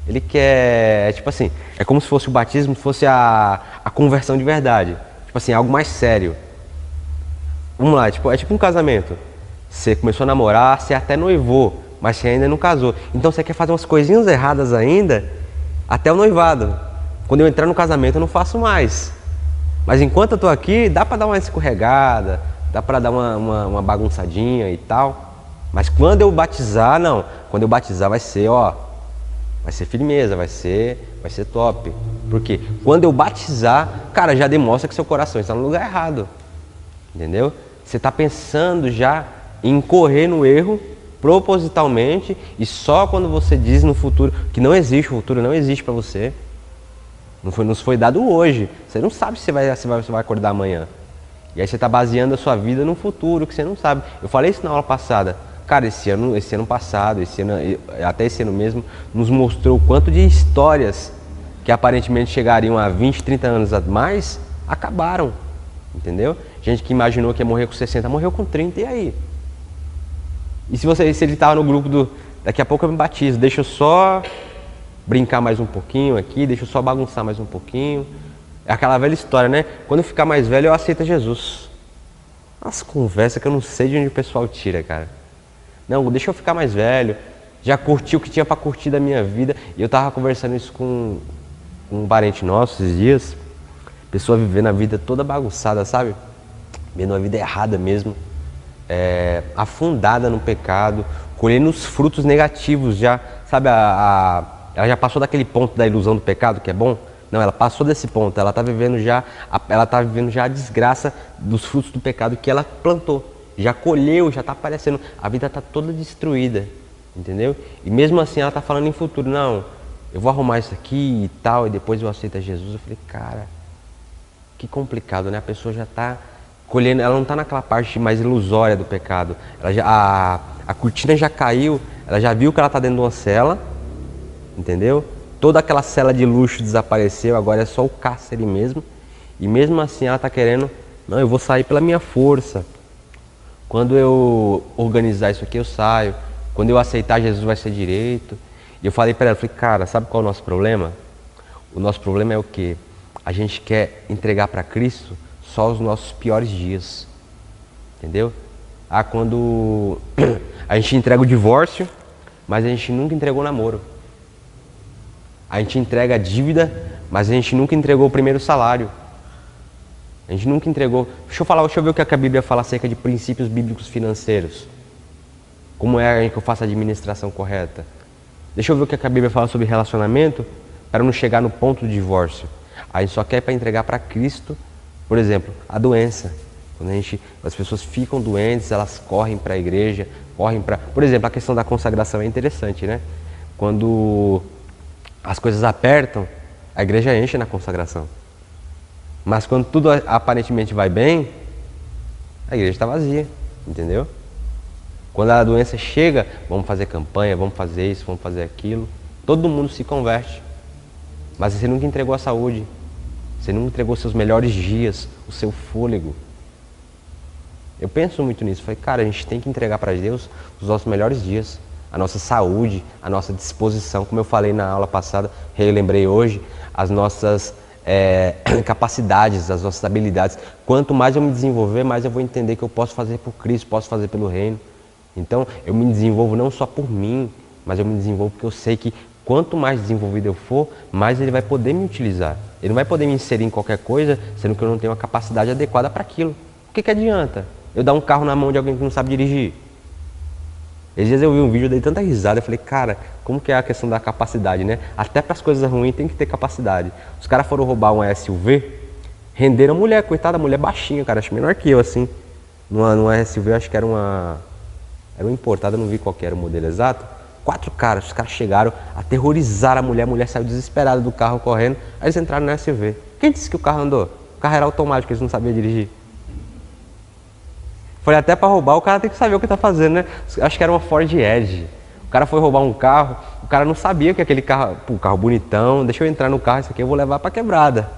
A: Ele quer, tipo assim, é como se fosse o batismo, fosse a conversão de verdade. Tipo assim, algo mais sério. Vamos lá, tipo, é tipo um casamento. Você começou a namorar, você até noivou, mas você ainda não casou. Então você quer fazer umas coisinhas erradas ainda, até o noivado. Quando eu entrar no casamento eu não faço mais. Mas enquanto eu tô aqui, dá pra dar uma escorregada, dá pra dar uma bagunçadinha e tal. Mas quando eu batizar, não. Quando eu batizar vai ser, ó, vai ser firmeza, vai ser top. Porque quando eu batizar, cara, já demonstra que seu coração está no lugar errado. Entendeu? Você está pensando já em correr no erro propositalmente e só quando você diz no futuro que não existe, o futuro não existe para você. Nos foi dado hoje. Você não sabe se você vai acordar amanhã. E aí você está baseando a sua vida no futuro que você não sabe. Eu falei isso na aula passada. Cara, esse ano passado, até esse ano mesmo, nos mostrou o quanto de histórias que aparentemente chegariam a 20, 30 anos a mais, acabaram. Entendeu? Gente que imaginou que ia morrer com 60, morreu com 30, e aí? E se ele estava no grupo do... Daqui a pouco eu me batizo, deixa eu só brincar mais um pouquinho aqui, deixa eu só bagunçar mais um pouquinho. É aquela velha história, né? Quando eu ficar mais velho, eu aceito Jesus. Nossa, conversa que eu não sei de onde o pessoal tira, cara. Não, deixa eu ficar mais velho. Já curti o que tinha para curtir da minha vida. E eu tava conversando isso com um parente nosso esses dias. Pessoa vivendo a vida toda bagunçada, sabe? Vivendo a vida errada mesmo. Afundada no pecado, colhendo os frutos negativos já. Sabe, ela já passou daquele ponto da ilusão do pecado, que é bom? Não, ela passou desse ponto, ela está vivendo já a desgraça dos frutos do pecado que ela plantou. Já colheu, já está aparecendo, a vida está toda destruída, entendeu? E mesmo assim ela está falando em futuro, não, eu vou arrumar isso aqui e tal, e depois eu aceito a Jesus. Eu falei, cara, que complicado, né? A pessoa já está colhendo, ela não está naquela parte mais ilusória do pecado. A cortina já caiu, ela já viu que ela está dentro de uma cela, entendeu? Toda aquela cela de luxo desapareceu, agora é só o cárcere mesmo. E mesmo assim ela está querendo, não, eu vou sair pela minha força. Quando eu organizar isso aqui eu saio. Quando eu aceitar Jesus vai ser direito. E eu falei para ela, falei, cara, sabe qual é o nosso problema? O nosso problema é o quê? A gente quer entregar para Cristo só os nossos piores dias. Entendeu? Quando a gente entrega o divórcio, mas a gente nunca entregou o namoro. A gente entrega a dívida, mas a gente nunca entregou o primeiro salário. A gente nunca entregou... Deixa eu ver o que a Bíblia fala acerca de princípios bíblicos financeiros. Como é que eu faço a administração correta? Deixa eu ver o que a Bíblia fala sobre relacionamento para não chegar no ponto do divórcio. A gente só quer para entregar para Cristo, por exemplo, a doença. Quando as pessoas ficam doentes, elas correm para a igreja, correm para... Por exemplo, a questão da consagração é interessante, né? Quando as coisas apertam, a igreja enche na consagração. Mas quando tudo aparentemente vai bem, a igreja está vazia, entendeu? Quando a doença chega, vamos fazer campanha, vamos fazer isso, vamos fazer aquilo. Todo mundo se converte. Mas você nunca entregou a saúde. Você nunca entregou seus melhores dias, o seu fôlego. Eu penso muito nisso. Falei, cara, a gente tem que entregar para Deus os nossos melhores dias. A nossa saúde, a nossa disposição. Como eu falei na aula passada, relembrei hoje, as nossas capacidades, as nossas habilidades. Quanto mais eu me desenvolver, mais eu vou entender que eu posso fazer por Cristo, posso fazer pelo reino. Então, eu me desenvolvo não só por mim, mas eu me desenvolvo porque eu sei que quanto mais desenvolvido eu for, mais ele vai poder me utilizar. Ele não vai poder me inserir em qualquer coisa, sendo que eu não tenho uma capacidade adequada para aquilo. O que adianta eu dar um carro na mão de alguém que não sabe dirigir? Esses dias eu vi um vídeo, dei tanta risada, eu falei, cara, como que é a questão da capacidade, né? Até para as coisas ruins tem que ter capacidade. Os caras foram roubar uma SUV, renderam a mulher, coitada, a mulher baixinha, cara, acho menor que eu, assim. Numa SUV, acho que era uma importada, não vi qual que era o modelo exato. 4 caras, os caras chegaram, aterrorizaram a mulher saiu desesperada do carro correndo, aí eles entraram na SUV. Quem disse que o carro andou? O carro era automático, eles não sabiam dirigir. Falei, até para roubar o cara tem que saber o que está fazendo, né? Acho que era uma Ford Edge. O cara foi roubar um carro, o cara não sabia que aquele carro, pô, carro bonitão, deixa eu entrar no carro, isso aqui eu vou levar para quebrada.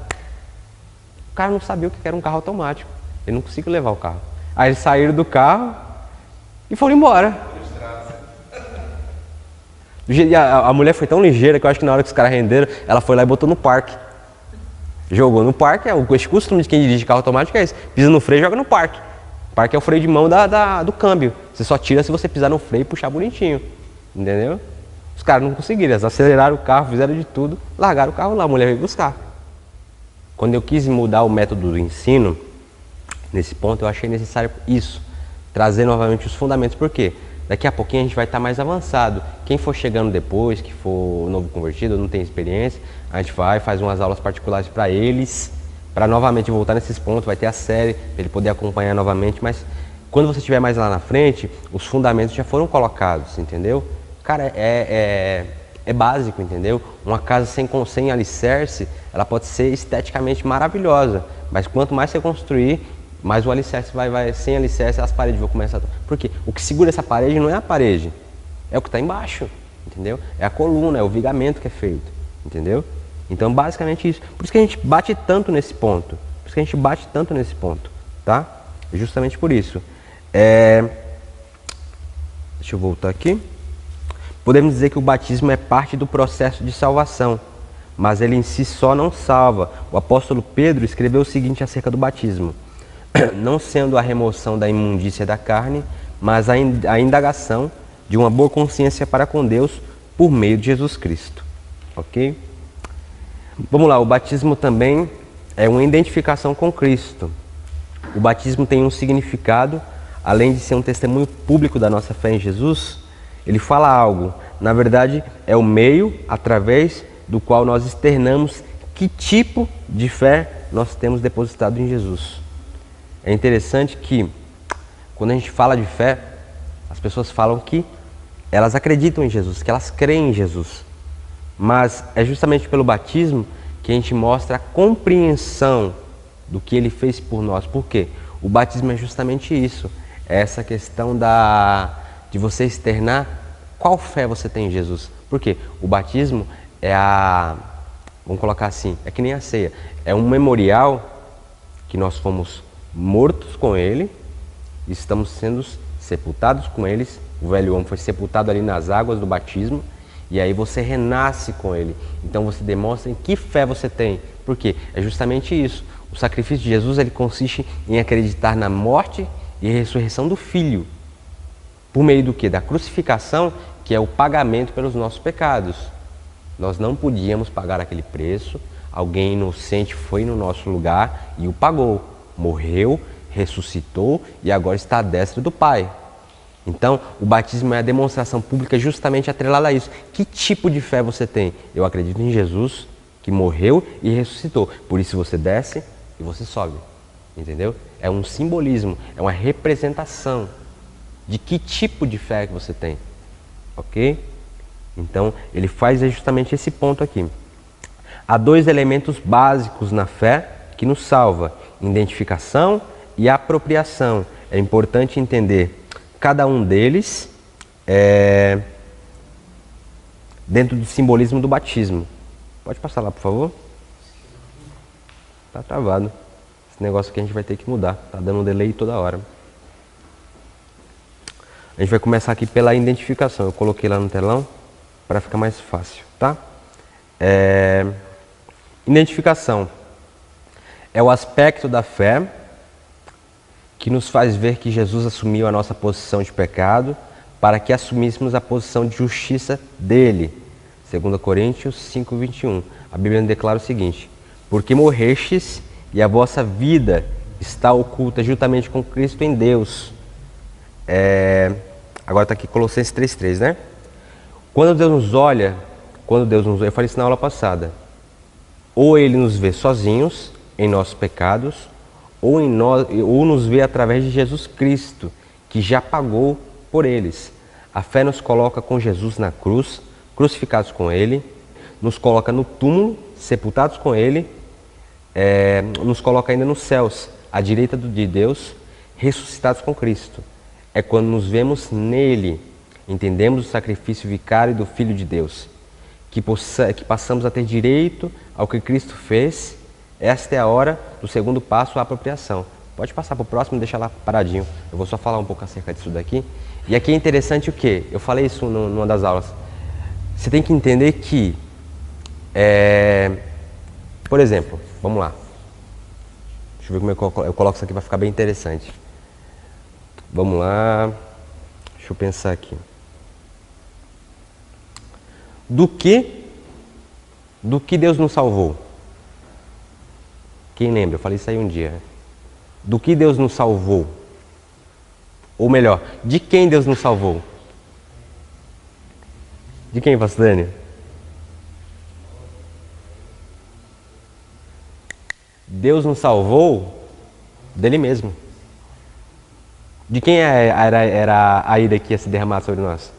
A: O cara não sabia o que era um carro automático. Ele não conseguiu levar o carro. Aí eles saíram do carro e foram embora. E a mulher foi tão ligeira que eu acho que na hora que os caras renderam, ela foi lá e botou no parque. Jogou no parque, o costume de quem dirige carro automático é esse. Pisa no freio e joga no parque. O parque é o freio de mão do câmbio. Você só tira se você pisar no freio e puxar bonitinho. Entendeu? Os caras não conseguiram, eles aceleraram o carro, fizeram de tudo, largaram o carro lá, a mulher veio buscar. Quando eu quis mudar o método do ensino, nesse ponto eu achei necessário isso, trazer novamente os fundamentos. Por quê? Daqui a pouquinho a gente vai estar mais avançado. Quem for chegando depois, que for novo convertido, não tem experiência, a gente faz umas aulas particulares para eles, para novamente voltar nesses pontos, vai ter a série, para ele poder acompanhar novamente, mas quando você estiver mais lá na frente, os fundamentos já foram colocados, entendeu? Cara, é básico, entendeu? Uma casa sem alicerce, ela pode ser esteticamente maravilhosa, mas quanto mais você construir, mais o alicerce vai sem alicerce, as paredes vão começar a... Por quê? O que segura essa parede não é a parede, é o que está embaixo, entendeu? É a coluna, é o vigamento que é feito, entendeu? Então, basicamente isso. Por isso que a gente bate tanto nesse ponto, tá? É justamente por isso. Deixa eu voltar aqui. Podemos dizer que o batismo é parte do processo de salvação, mas ele em si só não salva. O apóstolo Pedro escreveu o seguinte acerca do batismo: não sendo a remoção da imundícia da carne, mas a indagação de uma boa consciência para com Deus por meio de Jesus Cristo. Ok? Vamos lá, o batismo também é uma identificação com Cristo. O batismo tem um significado, além de ser um testemunho público da nossa fé em Jesus, ele fala algo. Na verdade, é o meio através do qual nós externamos que tipo de fé nós temos depositado em Jesus. É interessante que, quando a gente fala de fé, as pessoas falam que elas acreditam em Jesus, que elas creem em Jesus. Mas é justamente pelo batismo que a gente mostra a compreensão do que Ele fez por nós. Por quê? O batismo é justamente isso. É essa questão de você externar qual fé você tem em Jesus. Por quê? O batismo é vamos colocar assim, é que nem a ceia. É um memorial que nós fomos mortos com Ele, estamos sendo sepultados com eles. O velho homem foi sepultado ali nas águas do batismo, e aí você renasce com Ele. Então você demonstra em que fé você tem. Por quê? É justamente isso. O sacrifício de Jesus, ele consiste em acreditar na morte e ressurreição do Filho. Por meio do quê? Da crucificação, que é o pagamento pelos nossos pecados. Nós não podíamos pagar aquele preço. Alguém inocente foi no nosso lugar e o pagou. Morreu, ressuscitou e agora está à destra do Pai. Então, o batismo é a demonstração pública justamente atrelada a isso. Que tipo de fé você tem? Eu acredito em Jesus, que morreu e ressuscitou. Por isso você desce e você sobe. Entendeu? É um simbolismo, é uma representação de que tipo de fé que você tem. Ok? Então, ele faz justamente esse ponto aqui. Há dois elementos básicos na fé que nos salva: identificação e apropriação. É importante entender cada um deles dentro do simbolismo do batismo. Pode passar lá, por favor? Tá travado. Esse negócio aqui a gente vai ter que mudar. Tá dando um delay toda hora. A gente vai começar aqui pela identificação. Eu coloquei lá no telão para ficar mais fácil, tá? Identificação é o aspecto da fé que nos faz ver que Jesus assumiu a nossa posição de pecado para que assumíssemos a posição de justiça dele. 2 Coríntios 5:21. A Bíblia declara o seguinte: porque morrestes e a vossa vida está oculta juntamente com Cristo em Deus. Agora está aqui Colossenses 3:3, né? Quando Deus nos olha, eu falei isso na aula passada, ou Ele nos vê sozinhos em nossos pecados, ou nos vê através de Jesus Cristo, que já pagou por eles. A fé nos coloca com Jesus na cruz, crucificados com Ele, nos coloca no túmulo, sepultados com Ele, nos coloca ainda nos céus, à direita de Deus, ressuscitados com Cristo. É quando nos vemos nele, entendemos o sacrifício vicário do Filho de Deus, que passamos a ter direito ao que Cristo fez. Esta é a hora do segundo passo, a apropriação. Pode passar para o próximo e deixar lá paradinho. Eu vou só falar um pouco acerca disso daqui. E aqui é interessante o quê? Eu falei isso numa das aulas. Você tem que entender que, por exemplo, vamos lá. Deixa eu ver como eu coloco isso aqui para ficar bem interessante. Vamos lá. Deixa eu pensar aqui. Do que Deus nos salvou? Quem lembra? Eu falei isso aí um dia. Do que Deus nos salvou? Ou melhor, de quem Deus nos salvou? De quem, pastor Daniel? Deus nos salvou dele mesmo. De quem era a ira que ia se derramar sobre nós?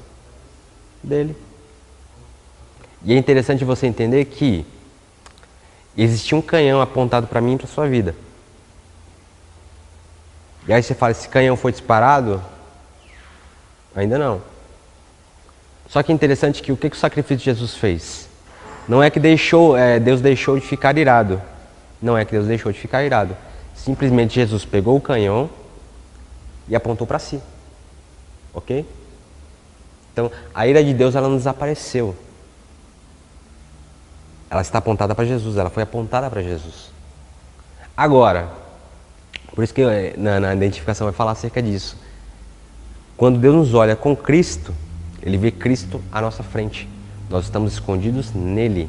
A: Dele. E é interessante você entender que existia um canhão apontado para mim e para a sua vida. E aí você fala, esse canhão foi disparado? Ainda não. Só que é interessante que o que o sacrifício de Jesus fez? Não é que Deus deixou de ficar irado. Não é que Deus deixou de ficar irado. Simplesmente Jesus pegou o canhão e apontou para si. Ok? Então, a ira de Deus, ela não desapareceu. Ela está apontada para Jesus, ela foi apontada para Jesus. Agora, por isso que na identificação vai falar acerca disso. Quando Deus nos olha com Cristo, Ele vê Cristo à nossa frente. Nós estamos escondidos nele.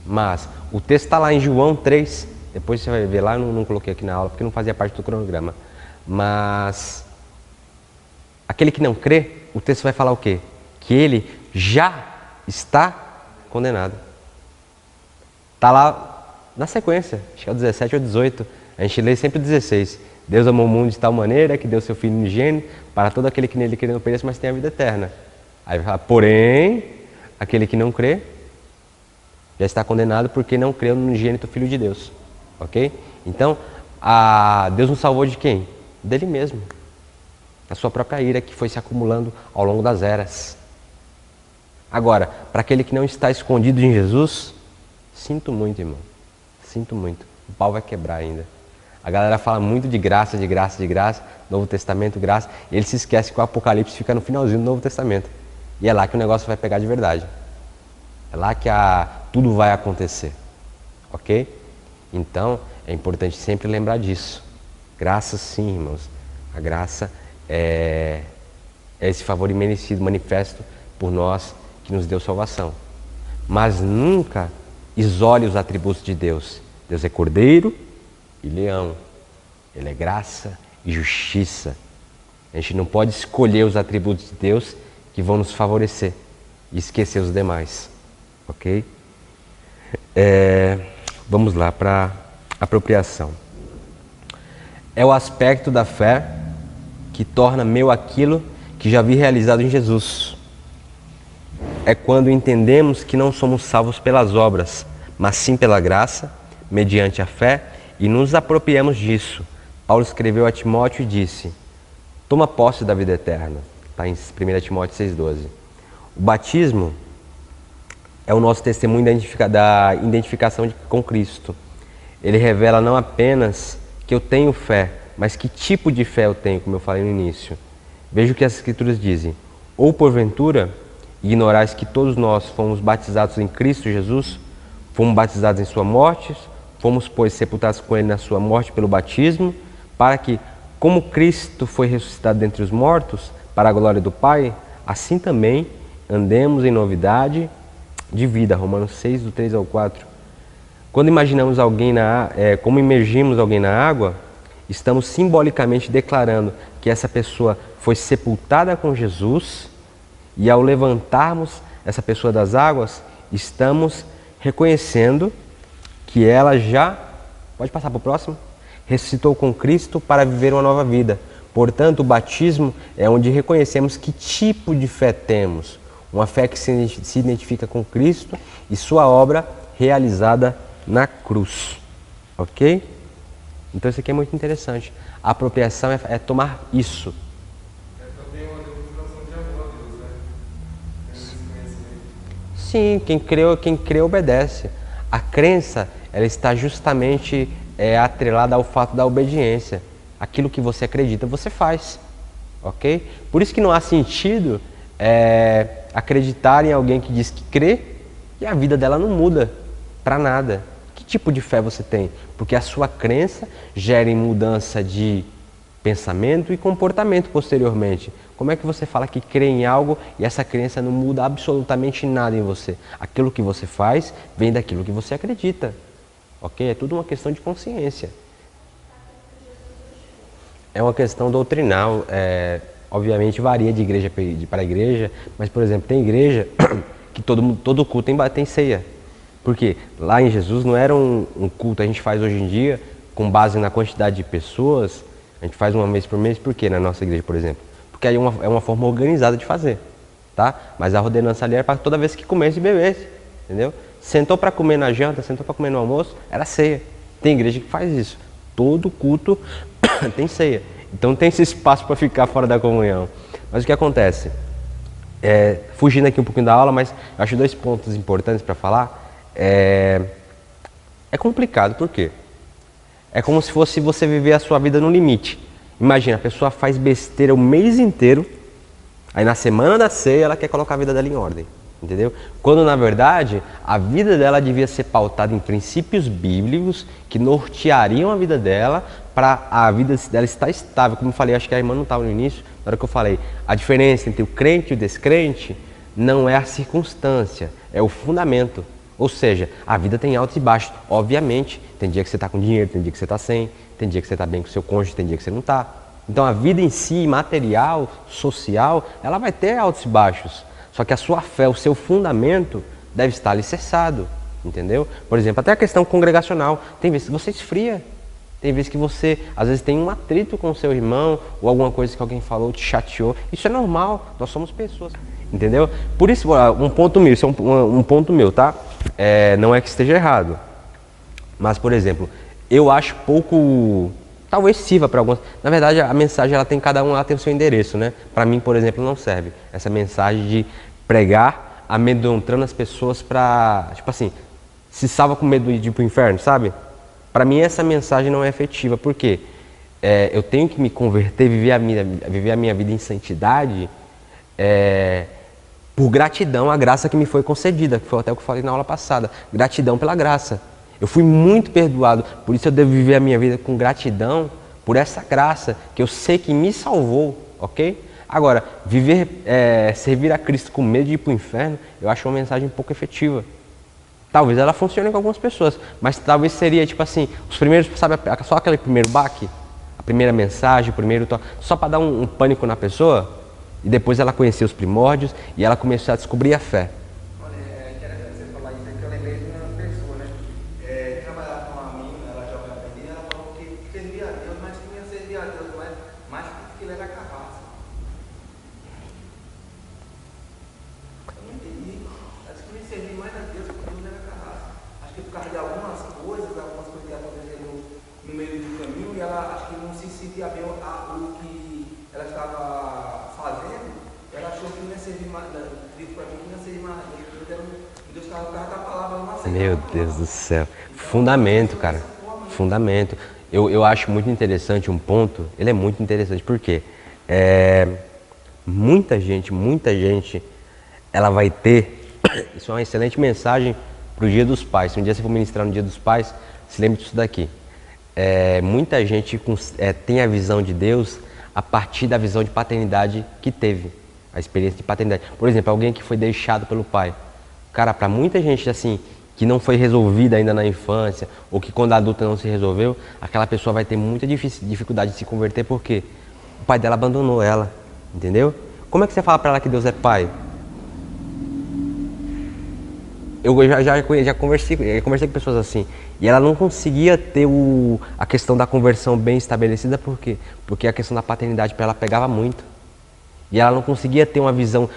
A: Mas o texto está lá em João 3, depois você vai ver lá, eu não coloquei aqui na aula porque não fazia parte do cronograma. Mas aquele que não crê, o texto vai falar o quê? Que ele já está condenado. Está lá na sequência, acho que é o 17 ou 18, a gente lê sempre o 16. Deus amou o mundo de tal maneira que deu seu Filho unigênito para todo aquele que nele crê não pereça, mas tem a vida eterna. Aí vai falar, porém, aquele que não crê já está condenado porque não creu no unigênito Filho de Deus. Ok? Então, Deus nos salvou de quem? Dele mesmo. A sua própria ira que foi se acumulando ao longo das eras. Agora, para aquele que não está escondido em Jesus, sinto muito, irmão. Sinto muito. O pau vai quebrar ainda. A galera fala muito de graça, de graça, de graça, Novo Testamento, graça, e ele se esquece que o Apocalipse fica no finalzinho do Novo Testamento. E é lá que o negócio vai pegar de verdade. É lá que tudo vai acontecer. Ok? Então, é importante sempre lembrar disso. Graça sim, irmãos. A graça é esse favor imerecido, manifesto por nós, que nos deu salvação. Mas nunca isole os atributos de Deus. Deus é cordeiro e leão. Ele é graça e justiça. A gente não pode escolher os atributos de Deus que vão nos favorecer e esquecer os demais. Ok? Vamos lá para apropriação. É o aspecto da fé que torna meu aquilo que já vi realizado em Jesus. É quando entendemos que não somos salvos pelas obras, mas sim pela graça, mediante a fé, e nos apropriamos disso. Paulo escreveu a Timóteo e disse, toma posse da vida eterna. Está em 1 Timóteo 6,12. O batismo é o nosso testemunho da identificação com Cristo. Ele revela não apenas que eu tenho fé, mas que tipo de fé eu tenho, como eu falei no início. Veja o que as Escrituras dizem. Ou porventura, ignorais que todos nós fomos batizados em Cristo Jesus, fomos batizados em sua morte, fomos, pois, sepultados com ele na sua morte pelo batismo, para que, como Cristo foi ressuscitado dentre os mortos, para a glória do Pai, assim também andemos em novidade de vida. Romanos 6, do 3 ao 4. Quando imaginamos alguém como imergimos alguém na água, estamos simbolicamente declarando que essa pessoa foi sepultada com Jesus, e ao levantarmos essa pessoa das águas, estamos reconhecendo que ela já, pode passar para o próximo, ressuscitou com Cristo para viver uma nova vida. Portanto, o batismo é onde reconhecemos que tipo de fé temos. Uma fé que se identifica com Cristo e sua obra realizada na cruz. Ok? Então isso aqui é muito interessante. A apropriação é tomar isso.
D: É também uma demonstração de amor a Deus, né? Tendo esse conhecimento.
A: Sim, quem crê obedece. A crença, ela está justamente atrelada ao fato da obediência. Aquilo que você acredita, você faz. Ok? Por isso que não há sentido acreditar em alguém que diz que crê e a vida dela não muda para nada. Que tipo de fé você tem? Porque a sua crença gera em mudança de pensamento e comportamento posteriormente. Como é que você fala que crê em algo e essa crença não muda absolutamente nada em você? Aquilo que você faz vem daquilo que você acredita. Ok? É tudo uma questão de consciência. É uma questão doutrinal. Obviamente varia de igreja para igreja, mas, por exemplo, tem igreja que todo culto tem ceia. Porque lá em Jesus não era um culto, a gente faz hoje em dia, com base na quantidade de pessoas, a gente faz uma vez por mês. Por quê na nossa igreja, por exemplo? Porque aí é uma forma organizada de fazer, tá? Mas a ordenança ali era para toda vez que comesse e bebesse, entendeu? Sentou para comer na janta, sentou para comer no almoço, era ceia. Tem igreja que faz isso. Todo culto tem ceia. Então tem esse espaço para ficar fora da comunhão. Mas o que acontece? Fugindo aqui um pouquinho da aula, mas eu acho 2 pontos importantes para falar. É complicado, por quê? É como se fosse você viver a sua vida no limite. Imagina, a pessoa faz besteira o mês inteiro, aí na semana da ceia ela quer colocar a vida dela em ordem, entendeu? Quando na verdade a vida dela devia ser pautada em princípios bíblicos que norteariam a vida dela para a vida dela estar estável. Como eu falei, acho que a irmã não estava no início, na hora que eu falei, a diferença entre o crente e o descrente não é a circunstância, é o fundamento. Ou seja, a vida tem altos e baixos, obviamente. Tem dia que você está com dinheiro, tem dia que você está sem, tem dia que você está bem com o seu cônjuge, tem dia que você não está. Então a vida em si, material, social, ela vai ter altos e baixos. Só que a sua fé, o seu fundamento deve estar alicerçado, entendeu? Por exemplo, até a questão congregacional. Tem vezes que você esfria, tem vezes que você, às vezes, tem um atrito com o seu irmão, ou alguma coisa que alguém falou, te chateou. Isso é normal, nós somos pessoas, entendeu? Por isso, um ponto meu, isso é um ponto meu, tá? Não é que esteja errado, mas, por exemplo, eu acho pouco, talvez sirva para alguns. Na verdade, a mensagem, cada um tem o seu endereço, né? Para mim, por exemplo, não serve essa mensagem de pregar amedrontando as pessoas para, tipo assim, se salva com medo de ir para o inferno, sabe? Para mim, essa mensagem não é efetiva. Por quê? Eu tenho que me converter, viver a minha vida em santidade, por gratidão à graça que me foi concedida, que foi até o que eu falei na aula passada. Gratidão pela graça. Eu fui muito perdoado, por isso eu devo viver a minha vida com gratidão por essa graça, que eu sei que me salvou, ok? Agora, servir a Cristo com medo de ir para o inferno, eu acho uma mensagem um pouco efetiva. Talvez ela funcione com algumas pessoas, mas talvez seria tipo assim, os primeiros, sabe, só aquele primeiro baque, a primeira mensagem, o primeiro toque, só para dar um pânico na pessoa. E depois ela conheceu os primórdios e ela começou a descobrir a fé.
C: Olha, é interessante você falar isso, que eu lembrei de uma pessoa, né? Trabalhava com uma menina, ela jovem aprendida, ela falou que servia a Deus, mas tinha servir a Deus mais porque ele era carrasco. Eu não entendi. Ela disse que me servia mais a Deus porque Deus era carrasco. Acho que por causa de algumas coisas que aconteceram no meio do caminho, e ela acho que não se sentia bem o que ela estava fazendo, ela achou que não ia servir mais, dito para mim que não ia servir mais a Deus. Então, Deus estava por causa da palavra, ela não aceitava.
A: Meu Deus do céu. Fundamento, cara. Fundamento. Eu acho muito interessante um ponto, ele é muito interessante, porque muita gente, ela vai ter, isso é uma excelente mensagem para o Dia dos Pais. Se um dia você for ministrar no Dia dos Pais, se lembre disso daqui. Muita gente tem a visão de Deus a partir da visão de paternidade que teve, a experiência de paternidade. Por exemplo, alguém que foi deixado pelo pai. Cara, para muita gente assim, que não foi resolvida ainda na infância, ou que quando adulta não se resolveu, aquela pessoa vai ter muita dificuldade de se converter porque o pai dela abandonou ela, entendeu? Como é que você fala para ela que Deus é pai? Eu já conversei com pessoas assim, e ela não conseguia ter a questão da conversão bem estabelecida, por quê? Porque a questão da paternidade para ela pegava muito. E ela não conseguia ter uma visão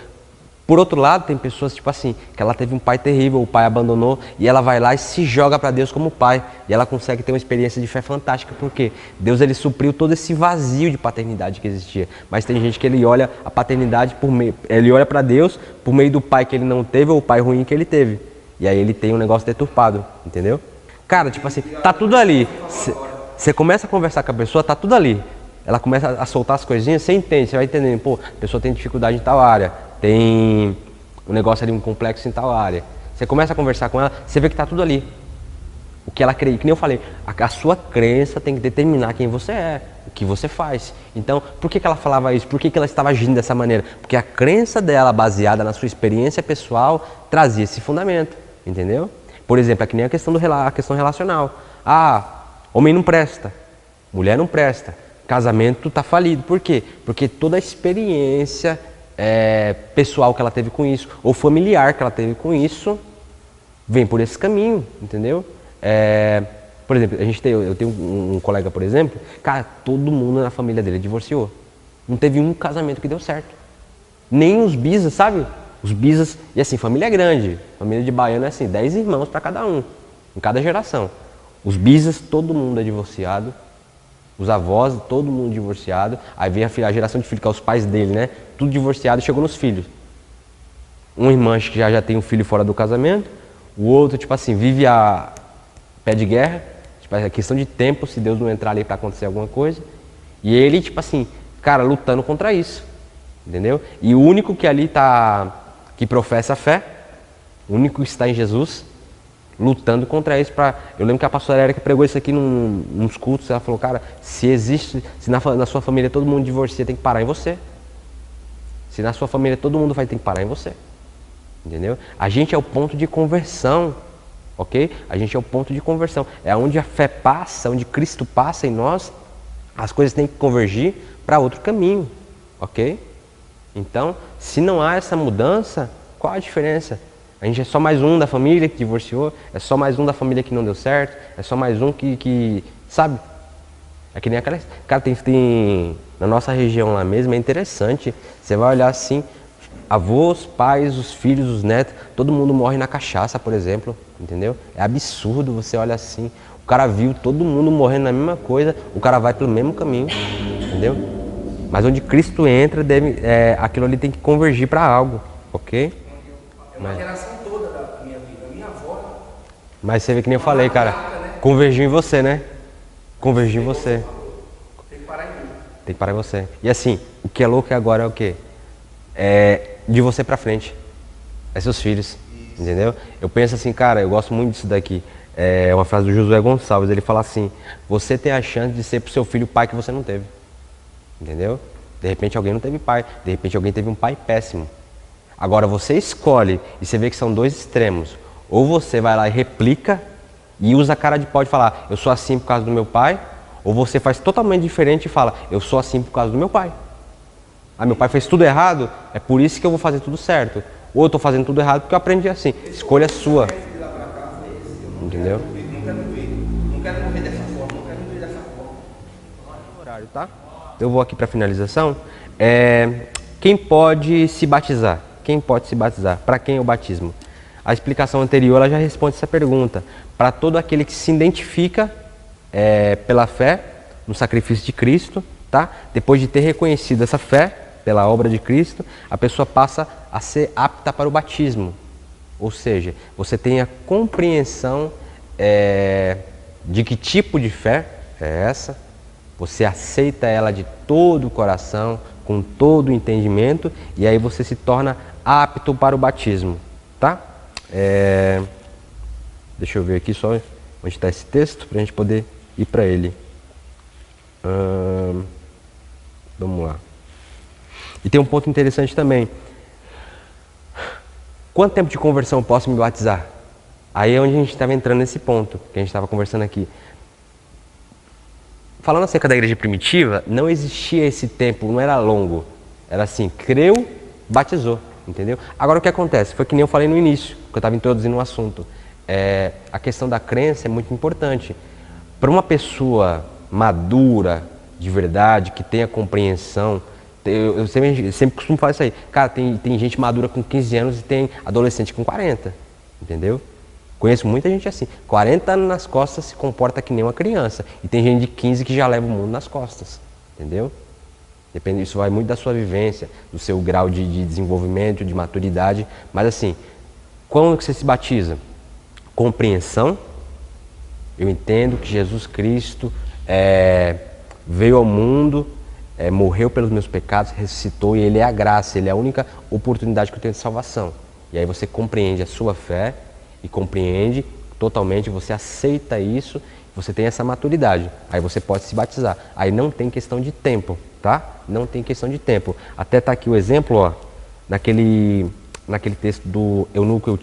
A: Por outro lado, tem pessoas tipo assim, que ela teve um pai terrível, o pai abandonou e ela vai lá e se joga para Deus como pai. E ela consegue ter uma experiência de fé fantástica, porque Deus ele supriu todo esse vazio de paternidade que existia. Mas tem gente que ele olha a paternidade por meio, ele olha para Deus por meio do pai que ele não teve ou o pai ruim que ele teve. E aí ele tem um negócio deturpado, entendeu? Cara, tipo assim, tá tudo ali. Você começa a conversar com a pessoa, tá tudo ali. Ela começa a soltar as coisinhas, você entende, você vai entendendo, pô, a pessoa tem dificuldade em tal área, tem um negócio ali, um complexo em tal área. Você começa a conversar com ela, você vê que tá tudo ali. O que ela crê, que nem eu falei, a sua crença tem que determinar quem você é, o que você faz. Então, por que ela falava isso? Por que ela estava agindo dessa maneira? Porque a crença dela, baseada na sua experiência pessoal, trazia esse fundamento, entendeu? Por exemplo, é que nem a questão relacional. Ah, homem não presta, mulher não presta. Casamento está falido. Por quê? Porque toda a experiência pessoal que ela teve com isso, ou familiar que ela teve com isso, vem por esse caminho, entendeu? Por exemplo, eu tenho um colega, por exemplo, cara, todo mundo na família dele divorciou. Não teve um casamento que deu certo. Nem os bisas, sabe? Os bisas, e assim, família é grande. Família de baiano é assim, 10 irmãos para cada um, em cada geração. Os bisas, todo mundo é divorciado. Os avós, todo mundo divorciado. Aí vem a geração de filhos, que é os pais dele, né? Tudo divorciado e chegou nos filhos. Um irmão que já tem um filho fora do casamento. O outro, tipo assim, vive a pé de guerra. Tipo, é questão de tempo, se Deus não entrar ali para acontecer alguma coisa. E ele, tipo assim, cara, lutando contra isso. Entendeu? E o único que ali tá, que professa a fé, o único que está em Jesus, lutando contra isso. Eu lembro que a pastora Érica pregou isso aqui nos cultos. Ela falou, cara, se na sua família todo mundo divorcia, tem que parar em você. Se na sua família todo mundo vai ter que parar em você. Entendeu? A gente é o ponto de conversão, ok? A gente é o ponto de conversão. É onde a fé passa, onde Cristo passa em nós, as coisas têm que convergir para outro caminho, ok? Então, se não há essa mudança, qual a diferença? A gente é só mais um da família que divorciou, é só mais um da família que não deu certo, é só mais um que sabe? É que nem aquela... Cara, tem na nossa região lá mesmo, é interessante. Você vai olhar assim, avós, pais, os filhos, os netos, todo mundo morre na cachaça, por exemplo, entendeu? É absurdo, você olha assim, o cara viu todo mundo morrendo na mesma coisa, o cara vai pelo mesmo caminho, entendeu? Mas onde Cristo entra, aquilo ali tem que convergir para algo, ok?
C: É uma geração toda da minha vida. A minha avó.
A: Mas você vê que nem eu falei, cara, convergiu em você, né? Convergiu em você.
C: Tem que parar em mim.
A: Tem que parar em você. E assim, o que é louco agora é o quê? É de você pra frente. É seus filhos, entendeu? Eu penso assim, cara, eu gosto muito disso daqui. É uma frase do Josué Gonçalves, ele fala assim, você tem a chance de ser pro seu filho o pai que você não teve. Entendeu? De repente alguém não teve pai, de repente alguém teve um pai péssimo. Agora você escolhe, e você vê que são dois extremos. Ou você vai lá e replica, e usa a cara de pau de falar, eu sou assim por causa do meu pai, ou você faz totalmente diferente e fala, eu sou assim por causa do meu pai. Ah, meu pai fez tudo errado, é por isso que eu vou fazer tudo certo. Ou eu estou fazendo tudo errado porque eu aprendi assim. Escolha sua. Entendeu?
C: Não quero morrer dessa forma, não quero morrer dessa forma.
A: Horário, tá? Eu vou aqui para finalização. Quem pode se batizar? Quem pode se batizar? Para quem é o batismo? A explicação anterior ela já responde essa pergunta. Para todo aquele que se identifica pela fé no sacrifício de Cristo, tá? Depois de ter reconhecido essa fé pela obra de Cristo, a pessoa passa a ser apta para o batismo. Ou seja, você tem a compreensão de que tipo de fé é essa, você aceita ela de todo o coração, com todo o entendimento, e aí você se torna apto para o batismo, tá? Deixa eu ver aqui só onde está esse texto, para a gente poder ir para ele. Vamos lá. E tem um ponto interessante também. Quanto tempo de conversão eu posso me batizar? Aí é onde a gente estava entrando nesse ponto, que a gente estava conversando aqui. Falando acerca da igreja primitiva, não existia esse tempo, não era longo. Era assim, creu, batizou, entendeu? Agora o que acontece? Foi que nem eu falei no início, que eu estava introduzindo um assunto. A questão da crença é muito importante. Para uma pessoa madura, de verdade, que tenha compreensão Eu sempre costumo falar isso aí. Cara, tem gente madura com 15 anos e tem adolescente com 40, entendeu? Conheço muita gente assim. 40 anos nas costas se comporta que nem uma criança. E tem gente de 15 que já leva o mundo nas costas, entendeu? Depende, isso vai muito da sua vivência, do seu grau de desenvolvimento, de maturidade. Mas assim, quando que você se batiza? Compreensão. Eu entendo que Jesus Cristo veio ao mundo, morreu pelos meus pecados, ressuscitou, e Ele é a graça, Ele é a única oportunidade que eu tenho de salvação. E aí você compreende a sua fé e compreende totalmente, você aceita isso, você tem essa maturidade. Aí você pode se batizar. Aí não tem questão de tempo, tá? Não tem questão de tempo. Até tá aqui o exemplo, ó, naquele texto do eunuco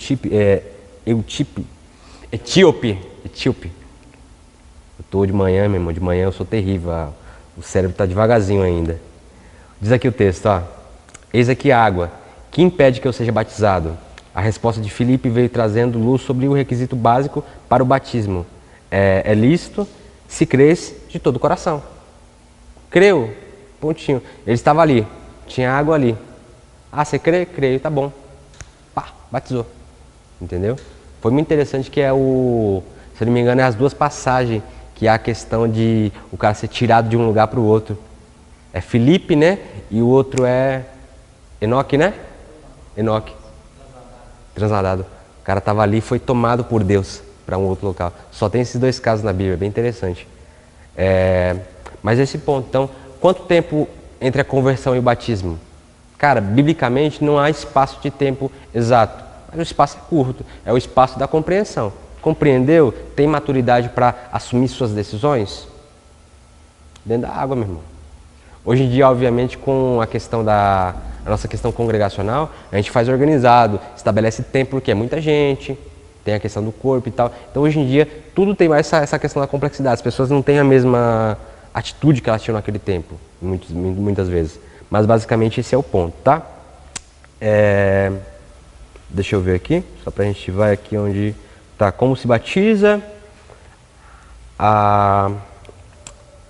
A: Etíope. Eu tô de manhã, meu irmão, de manhã eu sou terrível, o cérebro tá devagarzinho ainda. Diz aqui o texto, ó. Eis aqui a água, que impede que eu seja batizado? A resposta de Filipe veio trazendo luz sobre o requisito básico para o batismo. É lícito se crês de todo o coração. Creu, pontinho. Ele estava ali, tinha água ali. Ah, você crê? Creio, tá bom. Pá, batizou. Entendeu? Foi muito interessante que se eu não me engano, é as duas passagens que há a questão de o cara ser tirado de um lugar para o outro. É Filipe, né? E o outro é Enoque, né? Enoque. Transladado. O cara estava ali e foi tomado por Deus para um outro local. Só tem esses dois casos na Bíblia, bem interessante. Mas esse ponto, então, quanto tempo entre a conversão e o batismo? Cara, biblicamente não há espaço de tempo exato, mas o espaço é curto, é o espaço da compreensão. Compreendeu? Tem maturidade para assumir suas decisões? Dentro da água, meu irmão. Hoje em dia, obviamente, com a nossa questão congregacional, a gente faz organizado, estabelece tempo, porque é muita gente, tem a questão do corpo e tal. Então, hoje em dia, tudo tem mais essa questão da complexidade. As pessoas não têm a mesma atitude que elas tinham naquele tempo, muitas vezes. Mas, basicamente, esse é o ponto, tá? Deixa eu ver aqui, só para a gente vai aqui onde tá. Como se batiza? A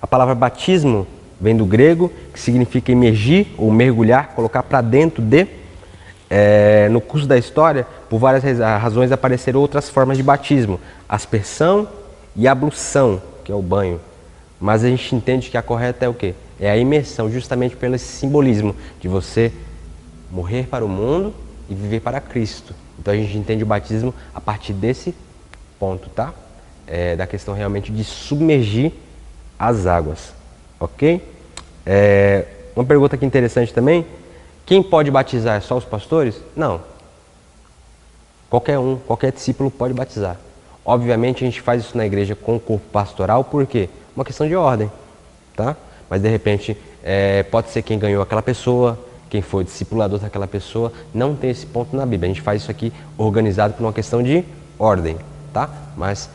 A: palavra batismo vem do grego, que significa imergir ou mergulhar, colocar para dentro de. No curso da história, por várias razões, apareceram outras formas de batismo. Aspersão e ablução, que é o banho. Mas a gente entende que a correta é o quê? É a imersão, justamente pelo esse simbolismo de você morrer para o mundo e viver para Cristo. Então a gente entende o batismo a partir desse ponto, tá? Da questão realmente de submergir as águas, ok? Uma pergunta aqui interessante também: quem pode batizar? É só os pastores? Não. Qualquer um, qualquer discípulo pode batizar. Obviamente a gente faz isso na igreja com o corpo pastoral, por quê? Uma questão de ordem, tá? Mas de repente pode ser quem ganhou aquela pessoa, quem foi o discipulador daquela pessoa, não tem esse ponto na Bíblia. A gente faz isso aqui organizado por uma questão de ordem, tá? Mas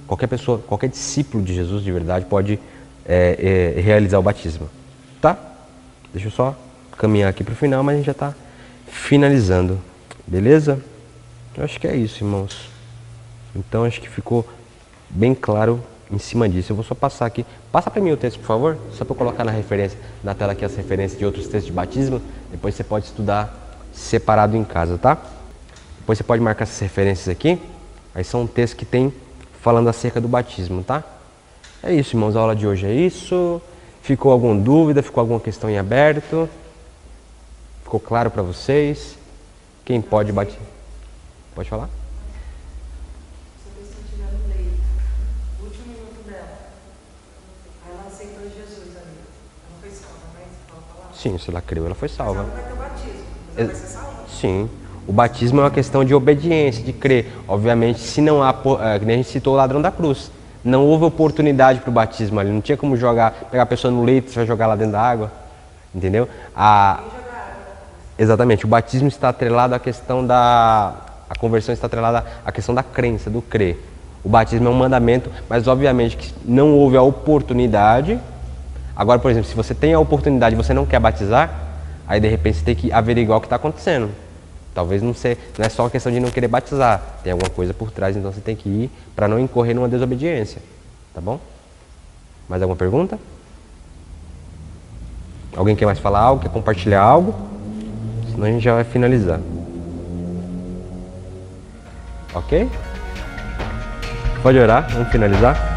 A: qualquer pessoa, qualquer discípulo de Jesus de verdade pode realizar o batismo, tá? Deixa eu só caminhar aqui para o final, mas a gente já está finalizando, beleza? Eu acho que é isso, irmãos. Então acho que ficou bem claro em cima disso. Eu vou só passar aqui. Passa para mim o texto, por favor, só para eu colocar na tela aqui as referências de outros textos de batismo. Depois você pode estudar separado em casa, tá? Depois você pode marcar essas referências aqui. Aí são textos que tem falando acerca do batismo, tá? É isso, irmãos, a aula de hoje é isso. Ficou alguma dúvida? Ficou alguma questão em aberto? Ficou claro para vocês? Quem pode batizar? Pode falar?
E: Se a pessoa estiver no leito, no último minuto dela, aí ela aceitou Jesus ali, ela não foi salva, mas pode falar?
A: Sim, se ela creu, ela foi salva.
E: Mas ela não vai ter o batismo, mas ela vai ser salva?
A: Sim. O batismo é uma questão de obediência, de crer. Obviamente, se não há, que nem a gente citou o ladrão da cruz, não houve oportunidade para o batismo ali, não tinha como pegar a pessoa no leito, você vai jogar lá dentro da água, entendeu? Exatamente, o batismo está atrelado à questão a conversão está atrelada à questão da crença, do crer. O batismo é um mandamento, mas obviamente que não houve a oportunidade. Agora, por exemplo, se você tem a oportunidade e você não quer batizar, aí de repente você tem que averiguar o que está acontecendo. Talvez não é só uma questão de não querer batizar, tem alguma coisa por trás, então você tem que ir para não incorrer numa desobediência, tá bom? Mais alguma pergunta? Alguém quer mais falar algo? Quer compartilhar algo? Senão a gente já vai finalizar. Ok? Pode orar, vamos finalizar?